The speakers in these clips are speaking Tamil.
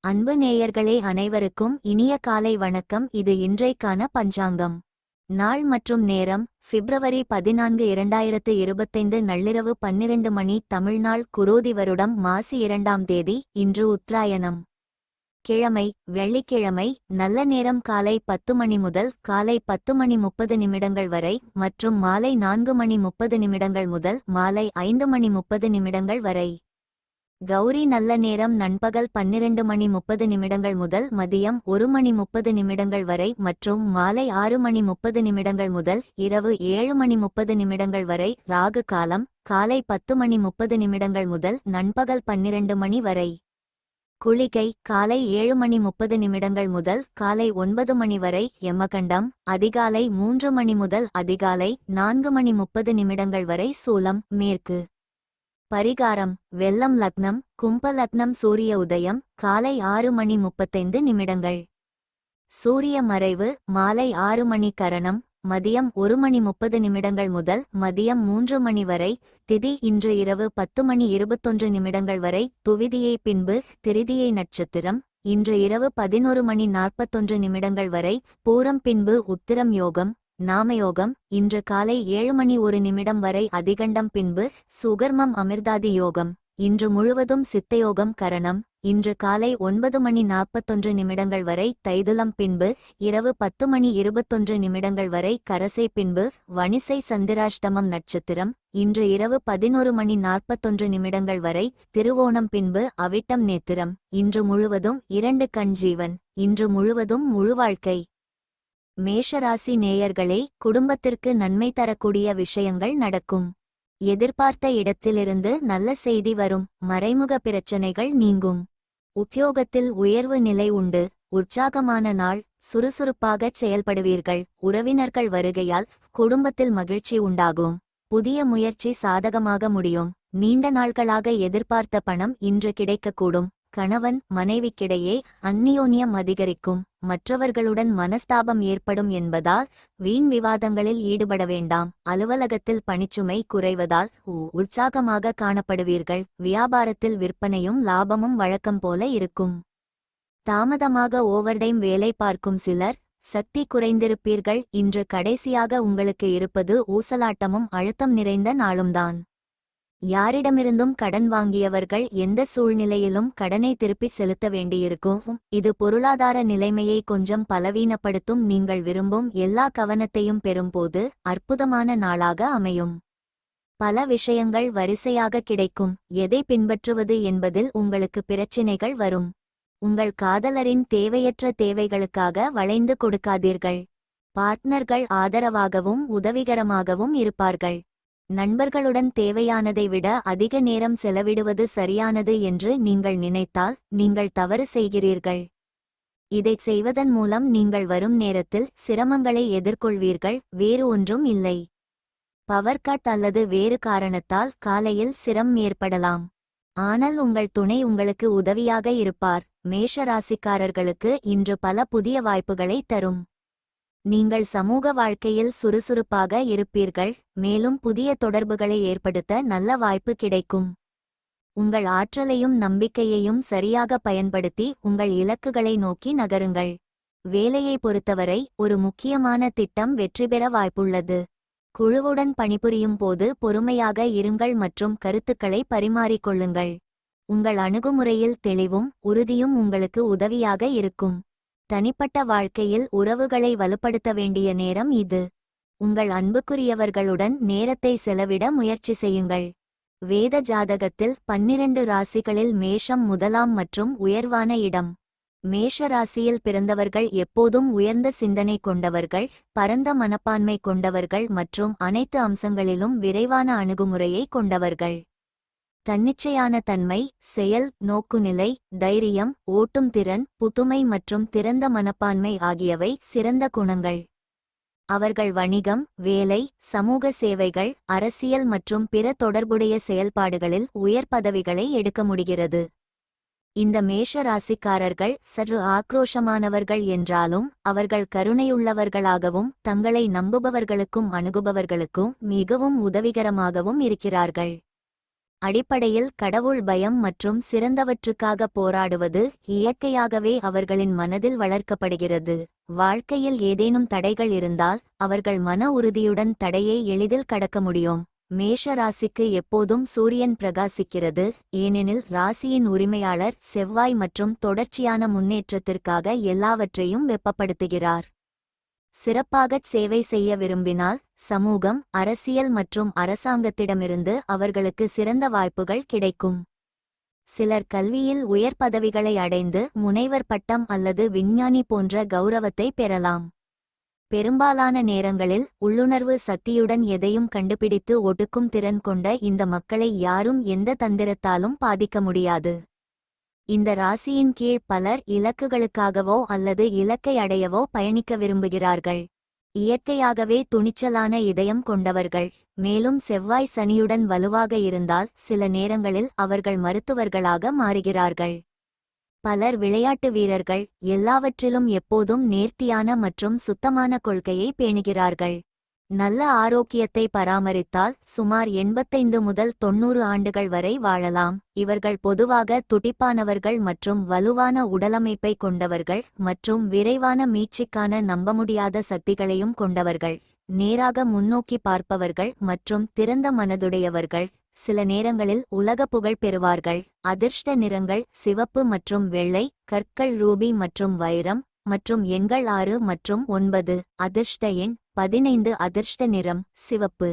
அன்பு நேயர்களே, அனைவருக்கும் இனிய காலை வணக்கம். இது இன்றைக்கான பஞ்சாங்கம். நாள் மற்றும் நேரம் பிப்ரவரி 14, 2025 நள்ளிரவு 12 மணி. தமிழ்நாள் குரோதி வருடம் மாசி 2ஆம் தேதி. இன்று உத்தராயணம். கிழமை வெள்ளிக்கிழமை. நல்ல நேரம் காலை 10 மணி முதல் காலை 10 மணி 30 நிமிடங்கள் வரை மற்றும் மாலை 4 மணி 30 நிமிடங்கள் முதல் மாலை 5 மணி 30 நிமிடங்கள் வரை. கௌரி நல்ல நேரம் நண்பகல் 12 மணி 30 நிமிடங்கள் முதல் மதியம் 1 மணி 30 நிமிடங்கள் வரை மற்றும் மாலை 6 மணி 30 நிமிடங்கள் முதல் இரவு 7 மணி 30 நிமிடங்கள் வரை. ராகு காலம் காலை 10 மணி 30 நிமிடங்கள் முதல் நண்பகல் 12 மணி வரை. குளிகை காலை 7 மணி 30 நிமிடங்கள் முதல் காலை 9 மணி வரை. யமகண்டம் அதிகாலை 3 மணி முதல் அதிகாலை 4 மணி 30 நிமிடங்கள் வரை. சூலம் மேற்கு. பரிகாரம் வெள்ளம் லக்னம் கும்ப லக்னம். சூரிய உதயம் காலை 6 மணி 35 நிமிடங்கள். சூரிய மறைவு மாலை 6 மணி. கரணம் மதியம் 1 மணி 30 நிமிடங்கள் முதல் மதியம் 3 மணி வரை. திதி இன்று இரவு 10 மணி 21 நிமிடங்கள் வரை. துவிதியை பின்பு திரிதியை நட்சத்திரம் இன்று இரவு 11 மணி 41 நிமிடங்கள் வரை. பூரம் பின்பு உத்திரம் யோகம் நாமயோகம் இன்று காலை 7 மணி 1 நிமிடம் வரை. அதிகண்டம் பின்பு சுகர்மம் அமிர்தாதி யோகம் இன்று முழுவதும் சித்தயோகம். கரணம் இன்று காலை 9 மணி 41 நிமிடங்கள் வரை. தைதுலம் பின்பு இரவு 10 மணி 21 நிமிடங்கள் வரை. கரசை பின்பு வணிசை. சந்திராஷ்டமம் நட்சத்திரம் இன்று இரவு 11 மணி 41 நிமிடங்கள் வரை. திருவோணம் பின்பு அவிட்டம் நேத்திரம் இன்று முழுவதும் 2 கண் ஜீவன் இன்று முழுவதும் முழு வாழ்க்கை. மேஷராசி நேயர்களே, குடும்பத்திற்கு நன்மை தரக்கூடிய விஷயங்கள் நடக்கும். எதிர்பார்த்த இடத்திலிருந்து நல்ல செய்தி வரும். மறைமுக பிரச்சனைகள் நீங்கும். உத்தியோகத்தில் உயர்வு நிலை உண்டு. உற்சாகமான நாள். சுறுசுறுப்பாகச் செயல்படுவீர்கள். உறவினர்கள் வருகையால் குடும்பத்தில் மகிழ்ச்சி உண்டாகும். புதிய முயற்சி சாதகமாக முடியும். நீண்ட நாட்களாக எதிர்பார்த்த பணம் இன்று கிடைக்கக்கூடும். கணவன் மனைவிக்கிடையே அந்நியோன்யம் அதிகரிக்கும். மற்றவர்களுடன் மனஸ்தாபம் ஏற்படும் என்பதால் வீண் விவாதங்களில் ஈடுபட வேண்டாம். அலுவலகத்தில் பணிச்சுமை குறைவதால் உற்சாகமாக காணப்படுவீர்கள். வியாபாரத்தில் விற்பனையும் லாபமும் வழக்கம் போல இருக்கும். தாமதமாக ஓவர்டைம் வேலை பார்க்கும் சிலர் சக்தி குறைந்திருப்பீர்கள். இன்று கடைசியாக உங்களுக்கு இருப்பது ஊசலாட்டமும் அழுத்தம் நிறைந்த நாளும்தான். யாரிடமிருந்தும் கடன் வாங்கியவர்கள் எந்த சூழ்நிலையிலும் கடனை திருப்பி செலுத்த வேண்டியிருக்கும். இது பொருளாதார நிலைமையை கொஞ்சம் பலவீனப்படுத்தும். நீங்கள் விரும்பும் எல்லா கவனத்தையும் பெறும்போது அற்புதமான நாளாக அமையும். பல விஷயங்கள் வரிசையாக கிடைக்கும். எதை பின்பற்றுவது என்பதில் உங்களுக்கு பிரச்சினைகள் வரும். உங்கள் காதலரின் தேவையற்ற தேவைகளுக்காக வளைந்து கொடுக்காதீர்கள். பார்ட்னர்கள் ஆதரவாகவும் உதவிகரமாகவும் இருப்பார்கள். நண்பர்களுடன் தேவையானதை விட அதிக நேரம் செலவிடுவது சரியானது என்று நீங்கள் நினைத்தால் நீங்கள் தவறு செய்கிறீர்கள். இதைச் செய்வதன் மூலம் நீங்கள் வரும் நேரத்தில் சிரமங்களை எதிர்கொள்வீர்கள். வேறு ஒன்றும் இல்லை. பவர் கட் அல்லது வேறு காரணத்தால் காலையில் சிரமம் ஏற்படலாம். ஆனால் உங்கள் துணை உங்களுக்கு உதவியாக இருப்பார். மேஷ ராசிக்காரர்களுக்கு இன்று பல புதிய வாய்ப்புகளை தரும். நீங்கள் சமூக வாழ்க்கையில் சுறுசுறுப்பாக இருப்பீர்கள். மேலும் புதிய தொடர்புகளை ஏற்படுத்த நல்ல வாய்ப்பு கிடைக்கும். உங்கள் ஆற்றலையும் நம்பிக்கையையும் சரியாக பயன்படுத்தி உங்கள் இலக்குகளை நோக்கி நகருங்கள். வேலையை பொறுத்தவரை ஒரு முக்கியமான திட்டம் வெற்றி பெற வாய்ப்புள்ளது. குழுவுடன் பணிபுரியும் போது பொறுமையாக இருங்கள் மற்றும் கருத்துக்களை பரிமாறிக்கொள்ளுங்கள். உங்கள் அணுகுமுறையில் தெளிவும் உறுதியும் உங்களுக்கு உதவியாக இருக்கும். தனிப்பட்ட வாழ்க்கையில் உறவுகளை வலுப்படுத்த வேண்டிய நேரம் இது. உங்கள் அன்புக்குரியவர்களுடன் நேரத்தை செலவிட முயற்சி செய்யுங்கள். வேத ஜாதகத்தில் 12 ராசிகளில் மேஷம் முதலாம் மற்றும் உயர்வான இடம். மேஷ ராசியில் பிறந்தவர்கள் எப்போதும் உயர்ந்த சிந்தனை கொண்டவர்கள், பரந்த மனப்பான்மை கொண்டவர்கள் மற்றும் அனைத்து அம்சங்களிலும் விரைவான அணுகுமுறையை கொண்டவர்கள். தன்னிச்சையான தன்மை, செயல் நோக்குநிலை, தைரியம், ஓட்டும் திறன், புதுமை மற்றும் திறந்த மனப்பான்மை ஆகியவை சிறந்த குணங்கள். அவர்கள் வணிகம், வேலை, சமூக சேவைகள், அரசியல் மற்றும் பிற தொடர்புடைய செயல்பாடுகளில் உயர் பதவிகளை எடுக்க முடிகிறது. இந்த மேஷ ராசிக்காரர்கள் சற்று ஆக்ரோஷமானவர்கள் என்றாலும் அவர்கள் கருணையுள்ளவர்களாகவும் தங்களை நம்புபவர்களுக்கும் அணுகுபவர்களுக்கும் மிகவும் உதவிகரமாகவும் இருக்கிறார்கள். அடிப்படையில் கடவுள் பயம் மற்றும் சிறந்தவற்றுக்காக போராடுவது இயற்கையாகவே அவர்களின் மனதில் வளர்க்கப்படுகிறது. வாழ்க்கையில் ஏதேனும் தடைகள் இருந்தால் அவர்கள் மன உறுதியுடன் தடையை எளிதில் கடக்க முடியும். மேஷ ராசிக்கு எப்போதும் சூரியன் பிரகாசிக்கிறது, ஏனெனில் ராசியின் உரிமையாளர் செவ்வாய் மற்றும் தொடர்ச்சியான முன்னேற்றத்திற்காக எல்லாவற்றையும் வெப்பப்படுத்துகிறார். சிறப்பாகச் சேவை செய்ய விரும்பினால் சமூகம், அரசியல் மற்றும் அரசாங்கத்திடமிருந்து அவர்களுக்கு சிறந்த வாய்ப்புகள் கிடைக்கும். சிலர் கல்வியில் உயர் பதவிகளை அடைந்து முனைவர் பட்டம் அல்லது விஞ்ஞானி போன்ற கௌரவத்தை பெறலாம். பெரும்பாலான நேரங்களில் உள்ளுணர்வு சக்தியுடன் எதையும் கண்டுபிடித்து ஒடுக்கும் திறன் கொண்ட இந்த மக்களை யாரும் எந்த தந்திரத்தாலும் பாதிக்க முடியாது. இந்த ராசியின் கீழ் பலர் இலக்குகளுக்காகவோ அல்லது இலக்கை அடையவோ பயணிக்க விரும்புகிறார்கள். இயற்கையாகவே துணிச்சலான இதயம் கொண்டவர்கள். மேலும் செவ்வாய் சனியுடன் வலுவாக இருந்தால் சில நேரங்களில் அவர்கள் மருத்துவர்களாக மாறுகிறார்கள். பலர் விளையாட்டு வீரர்கள், எல்லாவற்றிலும் எப்போதும் நேர்த்தியான மற்றும் சுத்தமான கொள்கையை பேணுகிறார்கள். நல்ல ஆரோக்கியத்தை பராமரித்தால் சுமார் 85 முதல் 90 ஆண்டுகள் வரை வாழலாம். இவர்கள் பொதுவாக துடிப்பானவர்கள் மற்றும் வலுவான உடலமைப்பை கொண்டவர்கள் மற்றும் விரைவான மீட்சிக்கான நம்பமுடியாத சக்திகளையும் கொண்டவர்கள். நேராக முன்னோக்கி பார்ப்பவர்கள் மற்றும் திறந்த மனதுடையவர்கள். சில நேரங்களில் உலக புகழ் பெறுவார்கள். அதிர்ஷ்ட நிறங்கள் சிவப்பு மற்றும் வெள்ளை, கற்கள் ரூபி மற்றும் வைரம் மற்றும் எண்கள் 6 மற்றும் 9. அதிர்ஷ்ட எண் 15. அதிர்ஷ்ட நிறம் சிவப்பு.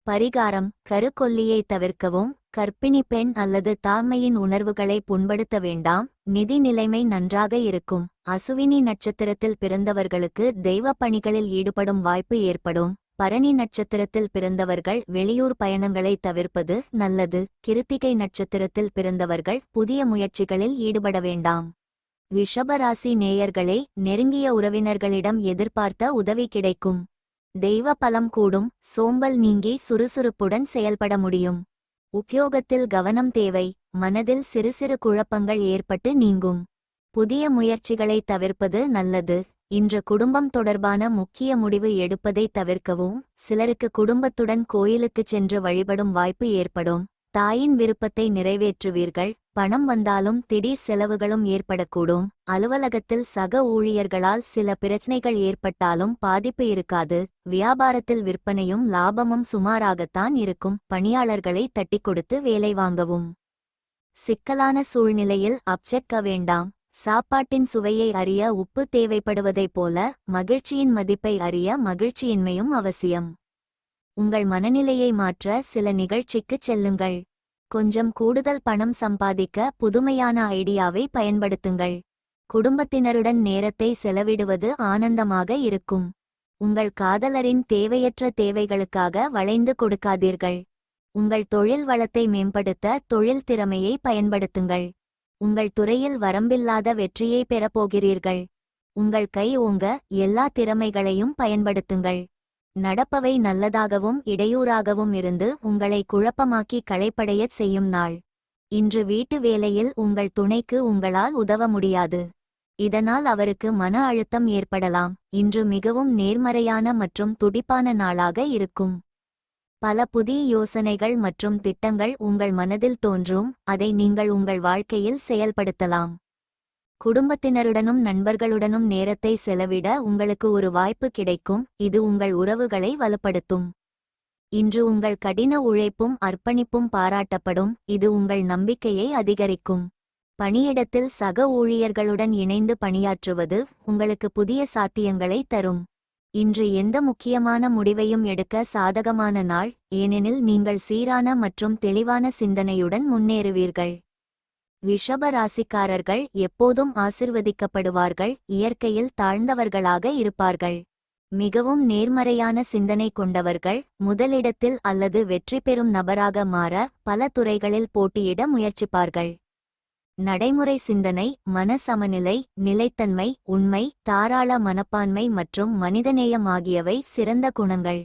பரிகாரம்: கருக்கொல்லியை தவிர்க்கவும். கர்ப்பிணி பெண் அல்லது தாய்மையின் உணர்வுகளை புண்படுத்த வேண்டாம். நிதி நிலைமை நன்றாக இருக்கும். அசுவினி நட்சத்திரத்தில் பிறந்தவர்களுக்கு தெய்வ பணிகளில் ஈடுபடும் வாய்ப்பு ஏற்படும். பரணி நட்சத்திரத்தில் பிறந்தவர்கள் வெளியூர் பயணங்களை தவிர்ப்பது நல்லது. கிருத்திகை நட்சத்திரத்தில் பிறந்தவர்கள் புதிய முயற்சிகளில் ஈடுபட வேண்டாம். ரிஷபராசி நேயர்களே, நெருங்கிய உறவினர்களிடம் எதிர்பார்த்த உதவி கிடைக்கும். தெய்வ பலம் கூடும். சோம்பல் நீங்கி சுறுசுறுப்புடன் செயல்பட முடியும். உத்தியோகத்தில் கவனம் தேவை. மனதில் சிறு சிறு குழப்பங்கள் ஏற்பட்டு நீங்கும். புதிய முயற்சிகளை தவிர்ப்பது நல்லது. இன்று குடும்பம் தொடர்பான முக்கிய முடிவு எடுப்பதை தவிர்க்கவும். சிலருக்கு குடும்பத்துடன் கோயிலுக்குச் சென்று வழிபடும் வாய்ப்பு ஏற்படும். தாயின் விருப்பத்தை நிறைவேற்றுவீர்கள். பணம் வந்தாலும் திடீர் செலவுகளும் ஏற்படக்கூடும். அலுவலகத்தில் சக ஊழியர்களால் சில பிரச்சனைகள் ஏற்பட்டாலும் பாதிப்பு இருக்காது. வியாபாரத்தில் விற்பனையும் லாபமும் சுமாராகத்தான் இருக்கும். பணியாளர்களை தட்டி கொடுத்து வேலை வாங்கவும். சிக்கலான சூழ்நிலையில் அப்செட்க வேண்டாம். சாப்பாட்டின் சுவையை அறிய உப்பு தேவைப்படுவதைப் போல மகிழ்ச்சியின் மதிப்பை அறிய மகிழ்ச்சியின்மையும் அவசியம். உங்கள் மனநிலையை மாற்ற சில நிகழ்ச்சிக்குச் செல்லுங்கள். கொஞ்சம் கூடுதல் பணம் சம்பாதிக்க புதுமையான ஐடியாவை பயன்படுத்துங்கள். குடும்பத்தினருடன் நேரத்தை செலவிடுவது ஆனந்தமாக இருக்கும். உங்கள் காதலரின் தேவையற்ற தேவைகளுக்காக வளைந்து கொடுக்காதீர்கள். உங்கள் தொழில் வளத்தை மேம்படுத்த தொழில் திறமையை பயன்படுத்துங்கள். உங்கள் துறையில் வரம்பில்லாத வெற்றியை பெறப்போகிறீர்கள். உங்கள் கை ஓங்க எல்லா திறமைகளையும் பயன்படுத்துங்கள். நடப்பவை நல்லதாகவும் இடையூறாகவும் இருந்து உங்களை குழப்பமாக்கி களைப்படையச் செய்யும் நாள். இன்று வீட்டு வேலையில் உங்கள் துணைக்கு உங்களால் உதவ முடியாது. இதனால் அவருக்கு மன அழுத்தம் ஏற்படலாம். இன்று மிகவும் நேர்மறையான மற்றும் துடிப்பான நாளாக இருக்கும். பல புதிய யோசனைகள் மற்றும் திட்டங்கள் உங்கள் மனதில் தோன்றும். அதை நீங்கள் உங்கள் வாழ்க்கையில் செயல்படுத்தலாம். குடும்பத்தினருடனும் நண்பர்களுடனும் நேரத்தை செலவிட உங்களுக்கு ஒரு வாய்ப்பு கிடைக்கும். இது உங்கள் உறவுகளை வலுப்படுத்தும். இன்று உங்கள் கடின உழைப்பும் அர்ப்பணிப்பும் பாராட்டப்படும். இது உங்கள் நம்பிக்கையை அதிகரிக்கும். பணியிடத்தில் சக ஊழியர்களுடன் இணைந்து பணியாற்றுவது உங்களுக்கு புதிய சாத்தியங்களை தரும். இன்று எந்த முக்கியமான முடிவையும் எடுக்க சாதகமான நாள், ஏனெனில் நீங்கள் சீரான மற்றும் தெளிவான சிந்தனையுடன் முன்னேறுவீர்கள். ரிஷப ராசிக்காரர்கள் எப்போதும் ஆசிர்வதிக்கப்படுவார்கள். இயற்கையில் தாழ்ந்தவர்களாக இருப்பார்கள். மிகவும் நேர்மறையான சிந்தனை கொண்டவர்கள். முதலிடத்தில் அல்லது வெற்றி பெறும் நபராக மாற பல துறைகளில் போட்டியிட முயற்சிப்பார்கள். நடைமுறை சிந்தனை, மன சமநிலை, நிலைத்தன்மை, உண்மை, தாராள மனப்பான்மை மற்றும் மனிதநேயம் ஆகியவை சிறந்த குணங்கள்.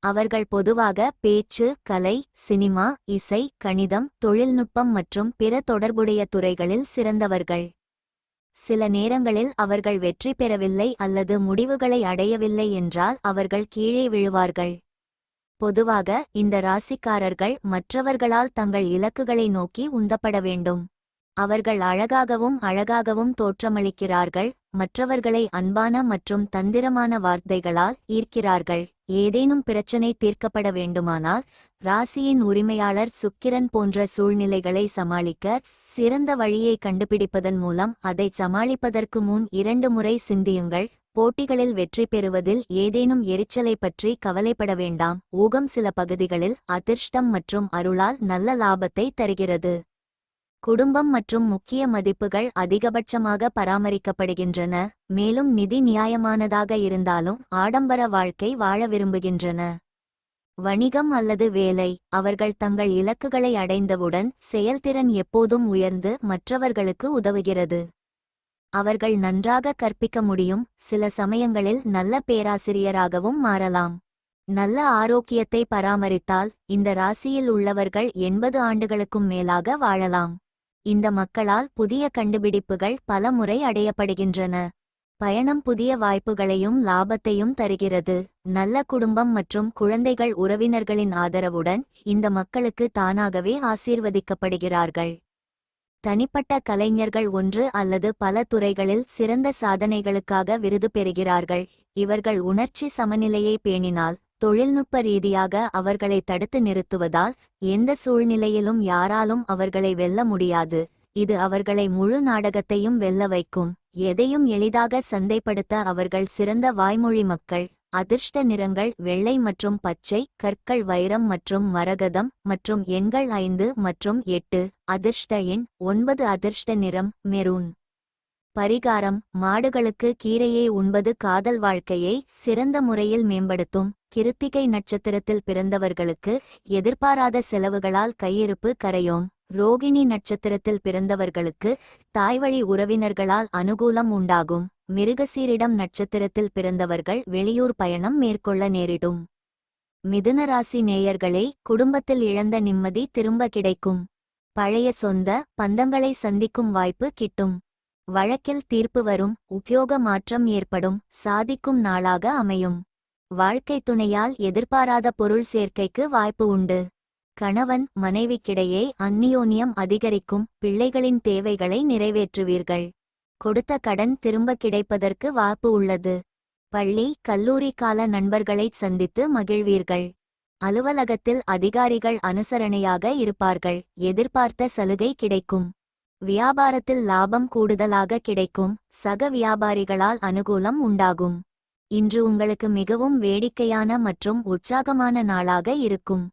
அவர்கள் பொதுவாக பேச்சு, கலை, சினிமா, இசை, கணிதம், தொழில்நுட்பம் மற்றும் பிற தொடர்புடைய துறைகளில் சிறந்தவர்கள். சில நேரங்களில் அவர்கள் வெற்றி பெறவில்லை அல்லது முடிவுகளை அடையவில்லை என்றால் அவர்கள் கீழே விழுவார்கள். பொதுவாக இந்த ராசிக்காரர்கள் மற்றவர்களால் தங்கள் இலக்குகளை நோக்கி உந்தப்பட வேண்டும். அவர்கள் அழகாகவும் தோற்றமளிக்கிறார்கள். மற்றவர்களை அன்பான மற்றும் தந்திரமான வார்த்தைகளால் ஈர்க்கிறார்கள். ஏதேனும் பிரச்சனை தீர்க்கப்பட வேண்டுமானால் ராசியின் உரிமையாளர் சுக்கிரன் போன்ற சூழ்நிலைகளை சமாளிக்க சிறந்த வழியை கண்டுபிடிப்பதன் மூலம் அதை சமாளிப்பதற்கு முன் 2 முறை சிந்தியுங்கள். போட்டிகளில் வெற்றி பெறுவதில் ஏதேனும் எரிச்சலை பற்றி கவலைப்பட வேண்டாம். ஊகம் சில பகுதிகளில் அதிர்ஷ்டம் மற்றும் அருளால் நல்ல லாபத்தை தருகிறது. குடும்பம் மற்றும் முக்கிய மதிப்புகள் அதிகபட்சமாக பராமரிக்கப்படுகின்றன. மேலும் நிதி நியாயமானதாக இருந்தாலும் ஆடம்பர வாழ்க்கை வாழ விரும்புகின்றன. வணிகம் அல்லது வேலை. அவர்கள் தங்கள் இலக்குகளை அடைந்தவுடன் செயல்திறன் எப்போதும் உயர்ந்து மற்றவர்களுக்கு உதவுகிறது. அவர்கள் நன்றாக கற்பிக்க முடியும். சில சமயங்களில் நல்ல பேராசிரியராகவும் மாறலாம். நல்ல ஆரோக்கியத்தை பராமரித்தால் இந்த ராசியில் உள்ளவர்கள் 80 ஆண்டுகளுக்கும் மேலாக வாழலாம். இந்த மக்களால் புதிய கண்டுபிடிப்புகள் பல முறை அடையப்படுகின்றன. பயணம் புதிய வாய்ப்புகளையும் லாபத்தையும் தருகிறது. நல்ல குடும்பம் மற்றும் குழந்தைகள் உறவினர்களின் ஆதரவுடன் இந்த மக்களுக்கு தானாகவே ஆசீர்வதிக்கப்படுகிறார்கள். தனிப்பட்ட கலைஞர்கள் ஒன்று அல்லது பல துறைகளில் சிறந்த சாதனைகளுக்காக விருது பெறுகிறார்கள். இவர்கள் உணர்ச்சி சமநிலையை பேணினால் தொழில்நுட்ப ரீதியாக அவர்களை தடுத்து நிறுத்துவதால் எந்த சூழ்நிலையிலும் யாராலும் அவர்களை வெல்ல முடியாது. இது அவர்களை முழு நாடகத்தையும் வெல்ல வைக்கும். எதையும் எளிதாக சந்தைப்படுத்த அவர்கள் சிறந்த வாய்மொழி மக்கள். அதிர்ஷ்ட நிறங்கள் வெள்ளை மற்றும் பச்சை, கற்கள் வைரம் மற்றும் மரகதம் மற்றும் எண்கள் 5 மற்றும் 8. அதிர்ஷ்ட எண் 9. அதிர்ஷ்ட நிறம் மெரூன். பரிகாரம்: மாடுகளுக்கு கீரையை உண்பது காதல் வாழ்க்கையை சிறந்த முறையில் மேம்படுத்தும். கிருத்திகை நட்சத்திரத்தில் பிறந்தவர்களுக்கு எதிர்பாராத செலவுகளால் கையிருப்பு கரையும். ரோகிணி நட்சத்திரத்தில் பிறந்தவர்களுக்கு தாய்வழி உறவினர்களால் அனுகூலம் உண்டாகும். மிருகசீரிடம் நட்சத்திரத்தில் பிறந்தவர்கள் வெளியூர் பயணம் மேற்கொள்ள நேரிடும். மிதுனராசி நேயர்களே, குடும்பத்தில் இழந்த நிம்மதி திரும்ப கிடைக்கும். பழைய சொந்த பந்தங்களை சந்திக்கும் வாய்ப்பு கிட்டும். வழக்கில் தீர்ப்பு வரும். உத்தியோக மாற்றம் ஏற்படும். சாதிக்கும் நாளாக அமையும். வாழ்க்கை துணையால் எதிர்பாராத பொருள் சேர்க்கைக்கு வாய்ப்பு உண்டு. கணவன் மனைவிக்கிடையே அந்நியோன்யம் அதிகரிக்கும். பிள்ளைகளின் தேவைகளை நிறைவேற்றுவீர்கள். கொடுத்த கடன் திரும்ப கிடைப்பதற்கு வாய்ப்பு உள்ளது. பள்ளி கல்லூரி கால நண்பர்களை சந்தித்து மகிழ்வீர்கள். அலுவலகத்தில் அதிகாரிகள் அனுசரணையாக இருப்பார்கள். எதிர்பார்த்த சலுகை கிடைக்கும். வியாபாரத்தில் லாபம் கூடுதலாக கிடைக்கும். சக வியாபாரிகளால் அனுகூலம் உண்டாகும். இன்று உங்களுக்கு மிகவும் வேடிக்கையான மற்றும் உற்சாகமான நாளாக இருக்கும்.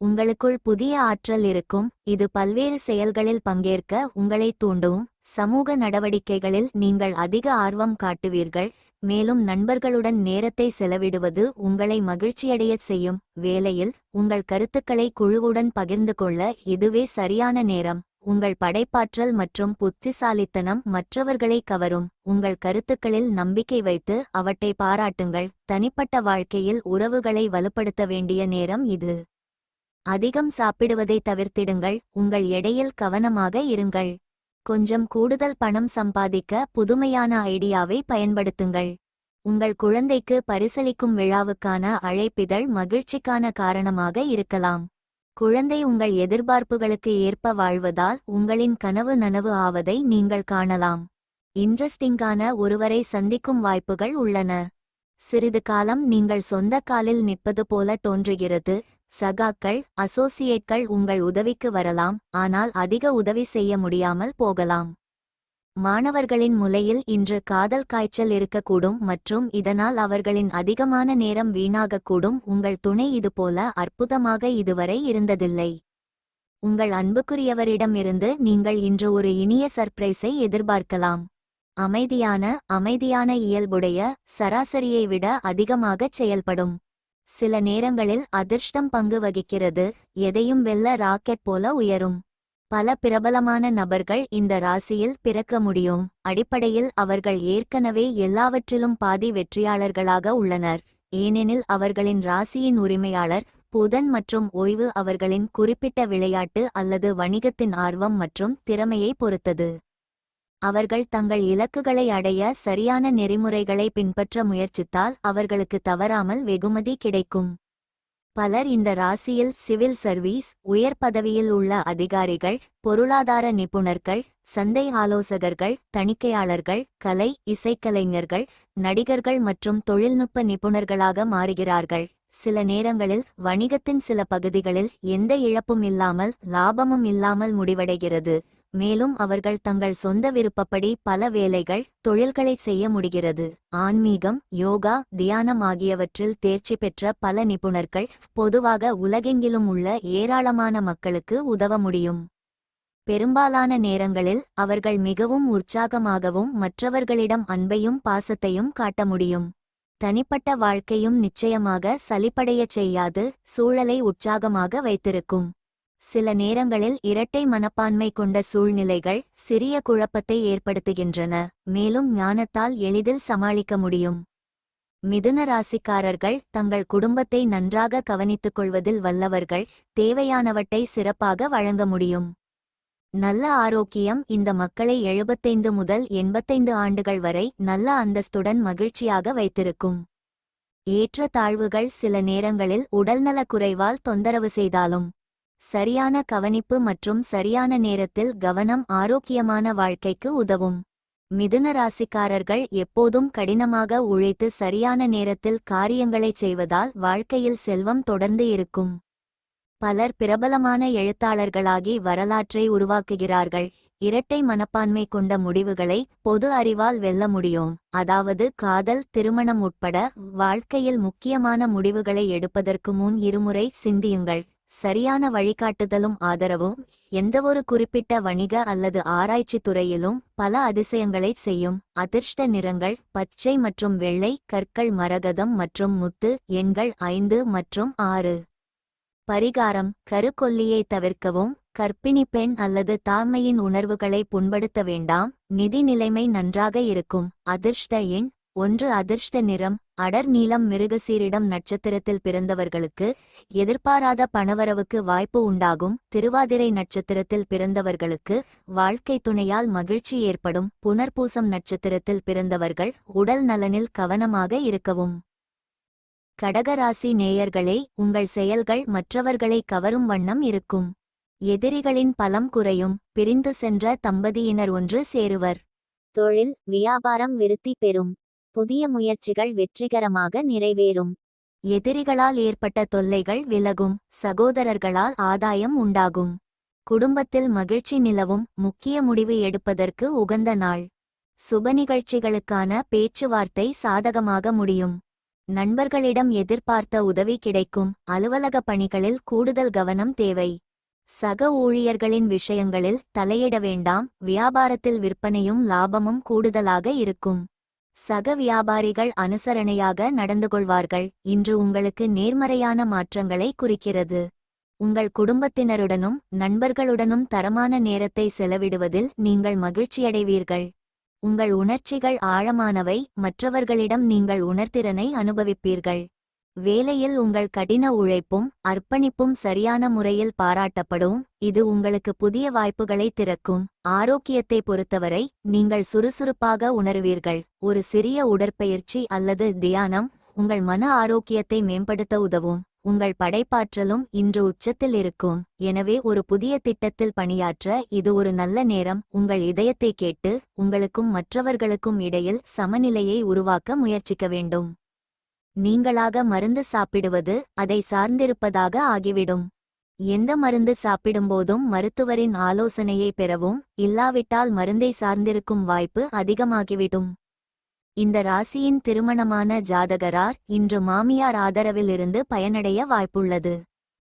உங்களுக்குள் புதிய ஆற்றல் இருக்கும். இது பல்வேறு செயல்களில் பங்கேற்க உங்களை தூண்டும். சமூக நடவடிக்கைகளில் நீங்கள் அதிக ஆர்வம் காட்டுவீர்கள். மேலும் நண்பர்களுடன் நேரத்தை செலவிடுவது உங்களை மகிழ்ச்சியடையச் செய்யும். வேலையில் உங்கள் கருத்துக்களை குழுவுடன் பகிர்ந்து கொள்ள இதுவே சரியான நேரம். உங்கள் படைப்பாற்றல் மற்றும் புத்திசாலித்தனம் மற்றவர்களை கவரும். உங்கள் கருத்துக்களில் நம்பிக்கை வைத்து அவற்றை பாராட்டுங்கள். தனிப்பட்ட வாழ்க்கையில் உறவுகளை வலுப்படுத்த வேண்டிய நேரம் இது. அதிகம் சாப்பிடுவதை தவிர்த்திடுங்கள். உங்கள் எடையில் கவனமாக இருங்கள். கொஞ்சம் கூடுதல் பணம் சம்பாதிக்க புதுமையான ஐடியாவை பயன்படுத்துங்கள். உங்கள் குழந்தைக்கு பரிசளிக்கும் விழாவுக்கான அழைப்பிதழ் மகிழ்ச்சிக்கான காரணமாக இருக்கலாம். குழந்தை உங்கள் எதிர்பார்ப்புகளுக்கு ஏற்ப வாழ்வதால் உங்களின் கனவு நனவு ஆவதை நீங்கள் காணலாம். இன்ட்ரெஸ்டிங்கான ஒருவரை சந்திக்கும் வாய்ப்புகள் உள்ளன. சிறிது காலம் நீங்கள் சொந்த காலில் நிற்பது போல தோன்றுகிறது. சகாக்கள் அசோசியேட்கள் உங்கள் உதவிக்கு வரலாம். ஆனால் அதிக உதவி செய்ய முடியாமல் போகலாம். மாணவர்களின் முலையில் இன்று காதல் காய்ச்சல் இருக்கக்கூடும் மற்றும் இதனால் அவர்களின் அதிகமான நேரம் வீணாகக்கூடும். உங்கள் துணை இதுபோல அற்புதமாக இதுவரை இருந்ததில்லை. உங்கள் அன்புக்குரியவரிடமிருந்து நீங்கள் இன்று ஒரு இனிய சர்ப்ரைஸை எதிர்பார்க்கலாம். அமைதியான இயல்புடைய சராசரியை விட அதிகமாகச் செயல்படும். சில நேரங்களில் அதிர்ஷ்டம் பங்கு வகிக்கிறது. எதையும் வெல்ல ராக்கெட் போல உயரும். பல பிரபலமான நபர்கள் இந்த ராசியில் பிறக்க முடியும். அடிப்படையில் அவர்கள் ஏற்கனவே எல்லாவற்றிலும் பாதி வெற்றியாளர்களாக உள்ளனர். ஏனெனில் அவர்களின் ராசியின் உரிமையாளர் புதன் மற்றும் ஓய்வு அவர்களின் குறிப்பிட்ட விளையாட்டு அல்லது வணிகத்தின் ஆர்வம் மற்றும் திறமையை பொறுத்தது. அவர்கள் தங்கள் இலக்குகளை அடைய சரியான நெறிமுறைகளை பின்பற்ற முயற்சித்தால் அவர்களுக்கு தவறாமல் வெகுமதி கிடைக்கும். பலர் இந்த ராசியில் சிவில் சர்வீஸ், உயர் பதவியில் உள்ள அதிகாரிகள், பொருளாதார நிபுணர்கள், சந்தை ஆலோசகர்கள், தணிக்கையாளர்கள், கலை, இசைக்கலைஞர்கள், நடிகர்கள் மற்றும் தொழில்நுட்ப நிபுணர்களாக மாறுகிறார்கள். சில நேரங்களில் வணிகத்தின் சில பகுதிகளில் எந்த இழப்பும் இல்லாமல் லாபமும் இல்லாமல் முடிவடைகிறது. மேலும் அவர்கள் தங்கள் சொந்த விருப்பப்படி பல வேலைகள், தொழில்களை செய்ய முடிகிறது. ஆன்மீகம், யோகா, தியானம் ஆகியவற்றில் தேர்ச்சி பெற்ற பல நிபுணர்கள் பொதுவாக உலகெங்கிலும் உள்ள ஏராளமான மக்களுக்கு உதவ முடியும். பெரும்பாலான நேரங்களில் அவர்கள் மிகவும் உற்சாகமாகவும் மற்றவர்களிடம் அன்பையும் பாசத்தையும் காட்ட முடியும். தனிப்பட்ட வாழ்க்கையும் நிச்சயமாக சலிப்படையச் செய்யாது சூழலை உற்சாகமாக வைத்திருக்கும். சில நேரங்களில் இரட்டை மனப்பான்மை கொண்ட சூழ்நிலைகள் சிறிய குழப்பத்தை ஏற்படுத்துகின்றன. மேலும் ஞானத்தால் எளிதில் சமாளிக்க முடியும். மிதுன ராசிக்காரர்கள் தங்கள் குடும்பத்தை நன்றாக கவனித்துக் கொள்வதில் வல்லவர்கள். தேவையானவற்றை சிறப்பாக வழங்க முடியும். நல்ல ஆரோக்கியம் இந்த மக்களை 75 முதல் 85 ஆண்டுகள் வரை நல்ல அந்தஸ்துடன் மகிழ்ச்சியாக வைத்திருக்கும். ஏற்ற தாழ்வுகள் சில நேரங்களில் உடல்நலக் குறைவால் தொந்தரவு செய்தாலும் சரியான கவனிப்பு மற்றும் சரியான நேரத்தில் கவனம் ஆரோக்கியமான வாழ்க்கைக்கு உதவும். மிதுன ராசிக்காரர்கள் எப்போதும் கடினமாக உழைத்து சரியான நேரத்தில் காரியங்களைச் செய்வதால் வாழ்க்கையில் செல்வம் தொடர்ந்து இருக்கும். பலர் பிரபலமான எழுத்தாளர்களாகி வரலாற்றை உருவாக்குகிறார்கள். இரட்டை மனப்பான்மை கொண்ட முடிவுகளை பொது அறிவால் வெல்ல முடியும். அதாவது காதல், திருமணம் உட்பட வாழ்க்கையில் முக்கியமான முடிவுகளை எடுப்பதற்கு முன் இருமுறை சிந்தியுங்கள். சரியான வழிகாட்டுதலும் ஆதரவும் எந்தவொரு குறிப்பிட்ட வணிக அல்லது ஆராய்ச்சி துறையிலும் பல அதிசயங்களைச் செய்யும். அதிர்ஷ்ட நிறங்கள் பச்சை மற்றும் வெள்ளை, கற்கள் மரகதம் மற்றும் முத்து, எண்கள் 5 மற்றும் 6. பரிகாரம்: கருக்கொல்லியை தவிர்க்கவும். கர்ப்பிணி பெண் அல்லது தாய்மையின் உணர்வுகளை புண்படுத்த வேண்டாம். நிதி நிலைமை நன்றாக இருக்கும். அதிர்ஷ்ட எண் 1. அதிர்ஷ்ட நிறம் அடர் நீலம். மிருகசீரிடம் நட்சத்திரத்தில் பிறந்தவர்களுக்கு எதிர்பாராத பணவரவுக்கு வாய்ப்பு உண்டாகும். திருவாதிரை நட்சத்திரத்தில் பிறந்தவர்களுக்கு வாழ்க்கை துணையால் மகிழ்ச்சி ஏற்படும். புனர்பூசம் நட்சத்திரத்தில் பிறந்தவர்கள் உடல் நலனில் கவனமாக இருக்கவும். கடகராசி நேயர்களே, உங்கள் செயல்கள் மற்றவர்களை கவரும் வண்ணம் இருக்கும். எதிரிகளின் பலம் குறையும். பிரிந்து சென்ற தம்பதியினர் ஒன்று சேருவர். தொழில், வியாபாரம் விருத்தி பெறும். புதிய முயற்சிகள் வெற்றிகரமாக நிறைவேறும். எதிரிகளால் ஏற்பட்ட தொல்லைகள் விலகும். சகோதரர்களால் ஆதாயம் உண்டாகும். குடும்பத்தில் மகிழ்ச்சி நிலவும். முக்கிய முடிவு எடுப்பதற்கு உகந்த நாள். சுப நிகழ்ச்சிகளுக்கான பேச்சுவார்த்தை சாதகமாக முடியும். நண்பர்களிடம் எதிர்பார்த்த உதவி கிடைக்கும். அலுவலக பணிகளில் கூடுதல் கவனம் தேவை. சக ஊழியர்களின் விஷயங்களில் தலையிட வேண்டாம். வியாபாரத்தில் விற்பனையும் லாபமும் கூடுதலாக இருக்கும். சக வியாபாரிகள் அனுசரணையாக நடந்து கொள்வார்கள். இன்று உங்களுக்கு நேர்மறையான மாற்றங்களை குறிக்கிறது. உங்கள் குடும்பத்தினருடனும் நண்பர்களுடனும் தரமான நேரத்தை செலவிடுவதில் நீங்கள் மகிழ்ச்சியடைவீர்கள். உங்கள் உணர்ச்சிகள் ஆழமானவை. மற்றவர்களிடம் நீங்கள் உணர்திறனை அனுபவிப்பீர்கள். வேலையில் உங்கள் கடின உழைப்பும் அர்ப்பணிப்பும் சரியான முறையில் பாராட்டப்படும். இது உங்களுக்கு புதிய வாய்ப்புகளை திறக்கும். ஆரோக்கியத்தை பொறுத்தவரை நீங்கள் சுறுசுறுப்பாக உணருவீர்கள். ஒரு சிறிய உடற்பயிற்சி அல்லது தியானம் உங்கள் மன ஆரோக்கியத்தை மேம்படுத்த உதவும். உங்கள் படைப்பாற்றலும் இன்று உச்சத்தில் இருக்கும். எனவே ஒரு புதிய திட்டத்தில் பணியாற்ற இது ஒரு நல்ல நேரம். உங்கள் இதயத்தை கேட்டு உங்களுக்கும் மற்றவர்களுக்கும் இடையில் சமநிலையை உருவாக்க முயற்சிக்க வேண்டும். நீங்களாக மருந்து சாப்பிடுவது அதை சார்ந்திருப்பதாக ஆகிவிடும். எந்த மருந்து சாப்பிடும்போதும் மருத்துவரின் ஆலோசனையை பெறவும். இல்லாவிட்டால் மருந்தை சார்ந்திருக்கும் வாய்ப்பு அதிகமாகிவிடும். இந்த ராசியின் திருமணமான ஜாதகரார் இன்று மாமியார் ஆதரவிலிருந்து பயனடைய வாய்ப்புள்ளது.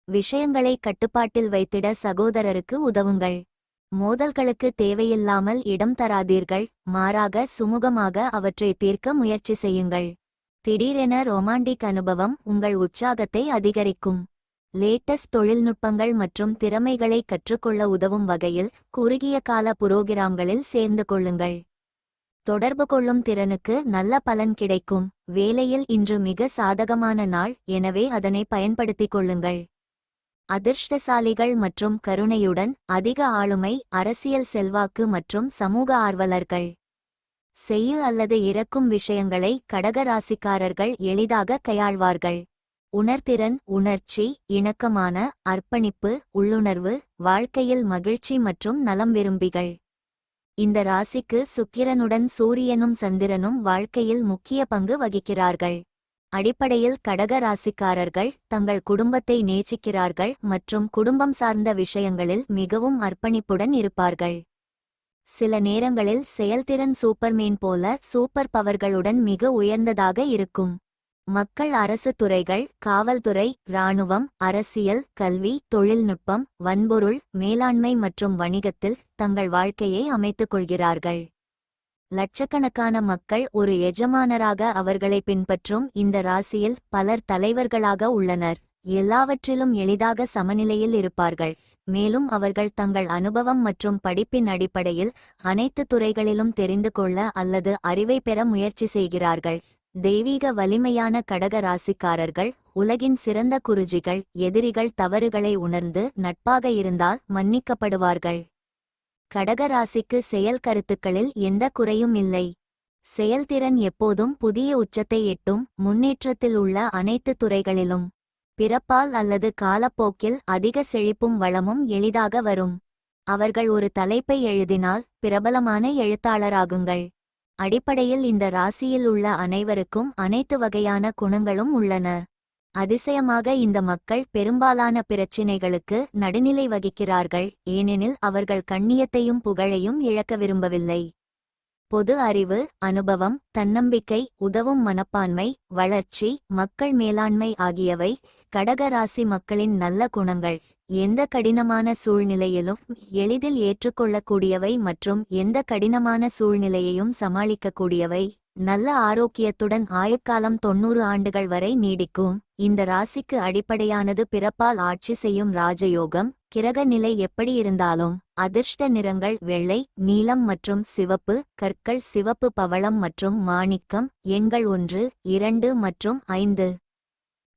விஷயங்களை கட்டுப்பாட்டில் வைத்திட சகோதரருக்கு உதவுங்கள். மோதல்களுக்கு தேவையில்லாமல் இடம் தராதீர்கள். மாறாக சுமூகமாக அவற்றை தீர்க்க முயற்சி செய்யுங்கள். திடீரென ரொமாண்டிக் அனுபவம் உங்கள் உற்சாகத்தை அதிகரிக்கும். லேட்டஸ்ட் தொழில்நுட்பங்கள் மற்றும் திறமைகளை கற்றுக்கொள்ள உதவும் வகையில் குறுகிய கால புரோகிராம்களில் சேர்ந்து கொள்ளுங்கள். தொடர்பு கொள்ளும் திறனுக்கு நல்ல பலன் கிடைக்கும். வேலையில் இன்று மிக சாதகமான நாள், எனவே அதனை பயன்படுத்திக் கொள்ளுங்கள். அதிர்ஷ்டசாலிகள் மற்றும் கருணையுடன் அதிக ஆளுமை, அரசியல் செல்வாக்கு மற்றும் சமூக ஆர்வலர்கள். செய்ய அல்லது இறக்கும் விஷயங்களை கடக ராசிக்காரர்கள் எளிதாக கையாள்வார்கள். உணர்திறன், உணர்ச்சி, இணக்கமான, அர்ப்பணிப்பு, உள்ளுணர்வு, வாழ்க்கையில் மகிழ்ச்சி மற்றும் நலம் விரும்பிகள். இந்த ராசிக்கு சுக்கிரனுடன் சூரியனும் சந்திரனும் வாழ்க்கையில் முக்கிய பங்கு வகிக்கிறார்கள். அடிப்படையில் கடக ராசிக்காரர்கள் தங்கள் குடும்பத்தை நேசிக்கிறார்கள் மற்றும் குடும்பம் சார்ந்த விஷயங்களில் மிகவும் அர்ப்பணிப்புடன் இருப்பார்கள். சில நேரங்களில் செயல்திறன் சூப்பர்மேன் போல சூப்பர் பவர்களுடன் மிக உயர்ந்ததாக இருக்கும். மக்கள் அரசு துறைகள், காவல்துறை, இராணுவம், அரசியல், கல்வி, தொழில்நுட்பம், வன்பொருள், மேலாண்மை மற்றும் வணிகத்தில் தங்கள் வாழ்க்கையை அமைத்துக் கொள்கிறார்கள். லட்சக்கணக்கான மக்கள் ஒரு எஜமானராக அவர்களை பின்பற்றும் இந்த ராசியில் பலர் தலைவர்களாக உள்ளனர். எல்லாவற்றிலும் எளிதாக சமநிலையில் இருப்பார்கள். மேலும் அவர்கள் தங்கள் அனுபவம் மற்றும் படிப்பின் அடிப்படையில் அனைத்து துறைகளிலும் தெரிந்து கொள்ள அல்லது அறிவை பெற முயற்சி செய்கிறார்கள். தெய்வீக வலிமையான கடக ராசிக்காரர்கள் உலகின் சிறந்த குருஜிகள். எதிரிகள் தவறுகளை உணர்ந்து நட்பாக இருந்தால் மன்னிக்கப்படுவார்கள். கடக ராசிக்கு செயல் கருத்துக்களில் எந்த குறையும் இல்லை. செயல்திறன் எப்போதும் புதிய உச்சத்தை எட்டும். முன்னேற்றத்தில் உள்ள அனைத்து துறைகளிலும் பிறப்பால் அல்லது காலப்போக்கில் அதிக செழிப்பும் வளமும் எளிதாக வரும். அவர்கள் ஒரு தலைப்பை எழுதினால் பிரபலமான எழுத்தாளராகுங்கள். அடிப்படையில் இந்த ராசியில் உள்ள அனைவருக்கும் அனைத்து வகையான குணங்களும் உள்ளன. அதிசயமாக இந்த மக்கள் பெரும்பாலான பிரச்சினைகளுக்கு நடுநிலை வகிக்கிறார்கள், ஏனெனில் அவர்கள் கண்ணியத்தையும் புகழையும் இழக்க விரும்பவில்லை. பொது அறிவு, அனுபவம், தன்னம்பிக்கை, உதவும் மனப்பான்மை, வளர்ச்சி, மக்கள் மேலாண்மை ஆகியவை கடக ராசி மக்களின் நல்ல குணங்கள். எந்த கடினமான சூழ்நிலையிலும் எளிதில் ஏற்றுக்கொள்ளக்கூடியவை மற்றும் எந்த கடினமான சூழ்நிலையையும் சமாளிக்கக்கூடியவை. நல்ல ஆரோக்கியத்துடன் ஆயுட்காலம் 90 ஆண்டுகள் வரை நீடிக்கும். இந்த ராசிக்கு அடிப்படையானது பிறப்பால் ஆட்சி செய்யும் ராஜயோகம். கிரக நிலை எப்படி இருந்தாலும் அதிர்ஷ்ட நிறங்கள் வெள்ளை, நீலம் மற்றும் சிவப்பு. கற்கள் சிவப்பு, பவளம் மற்றும் மாணிக்கம். எண்கள் 1, 2 மற்றும் 5.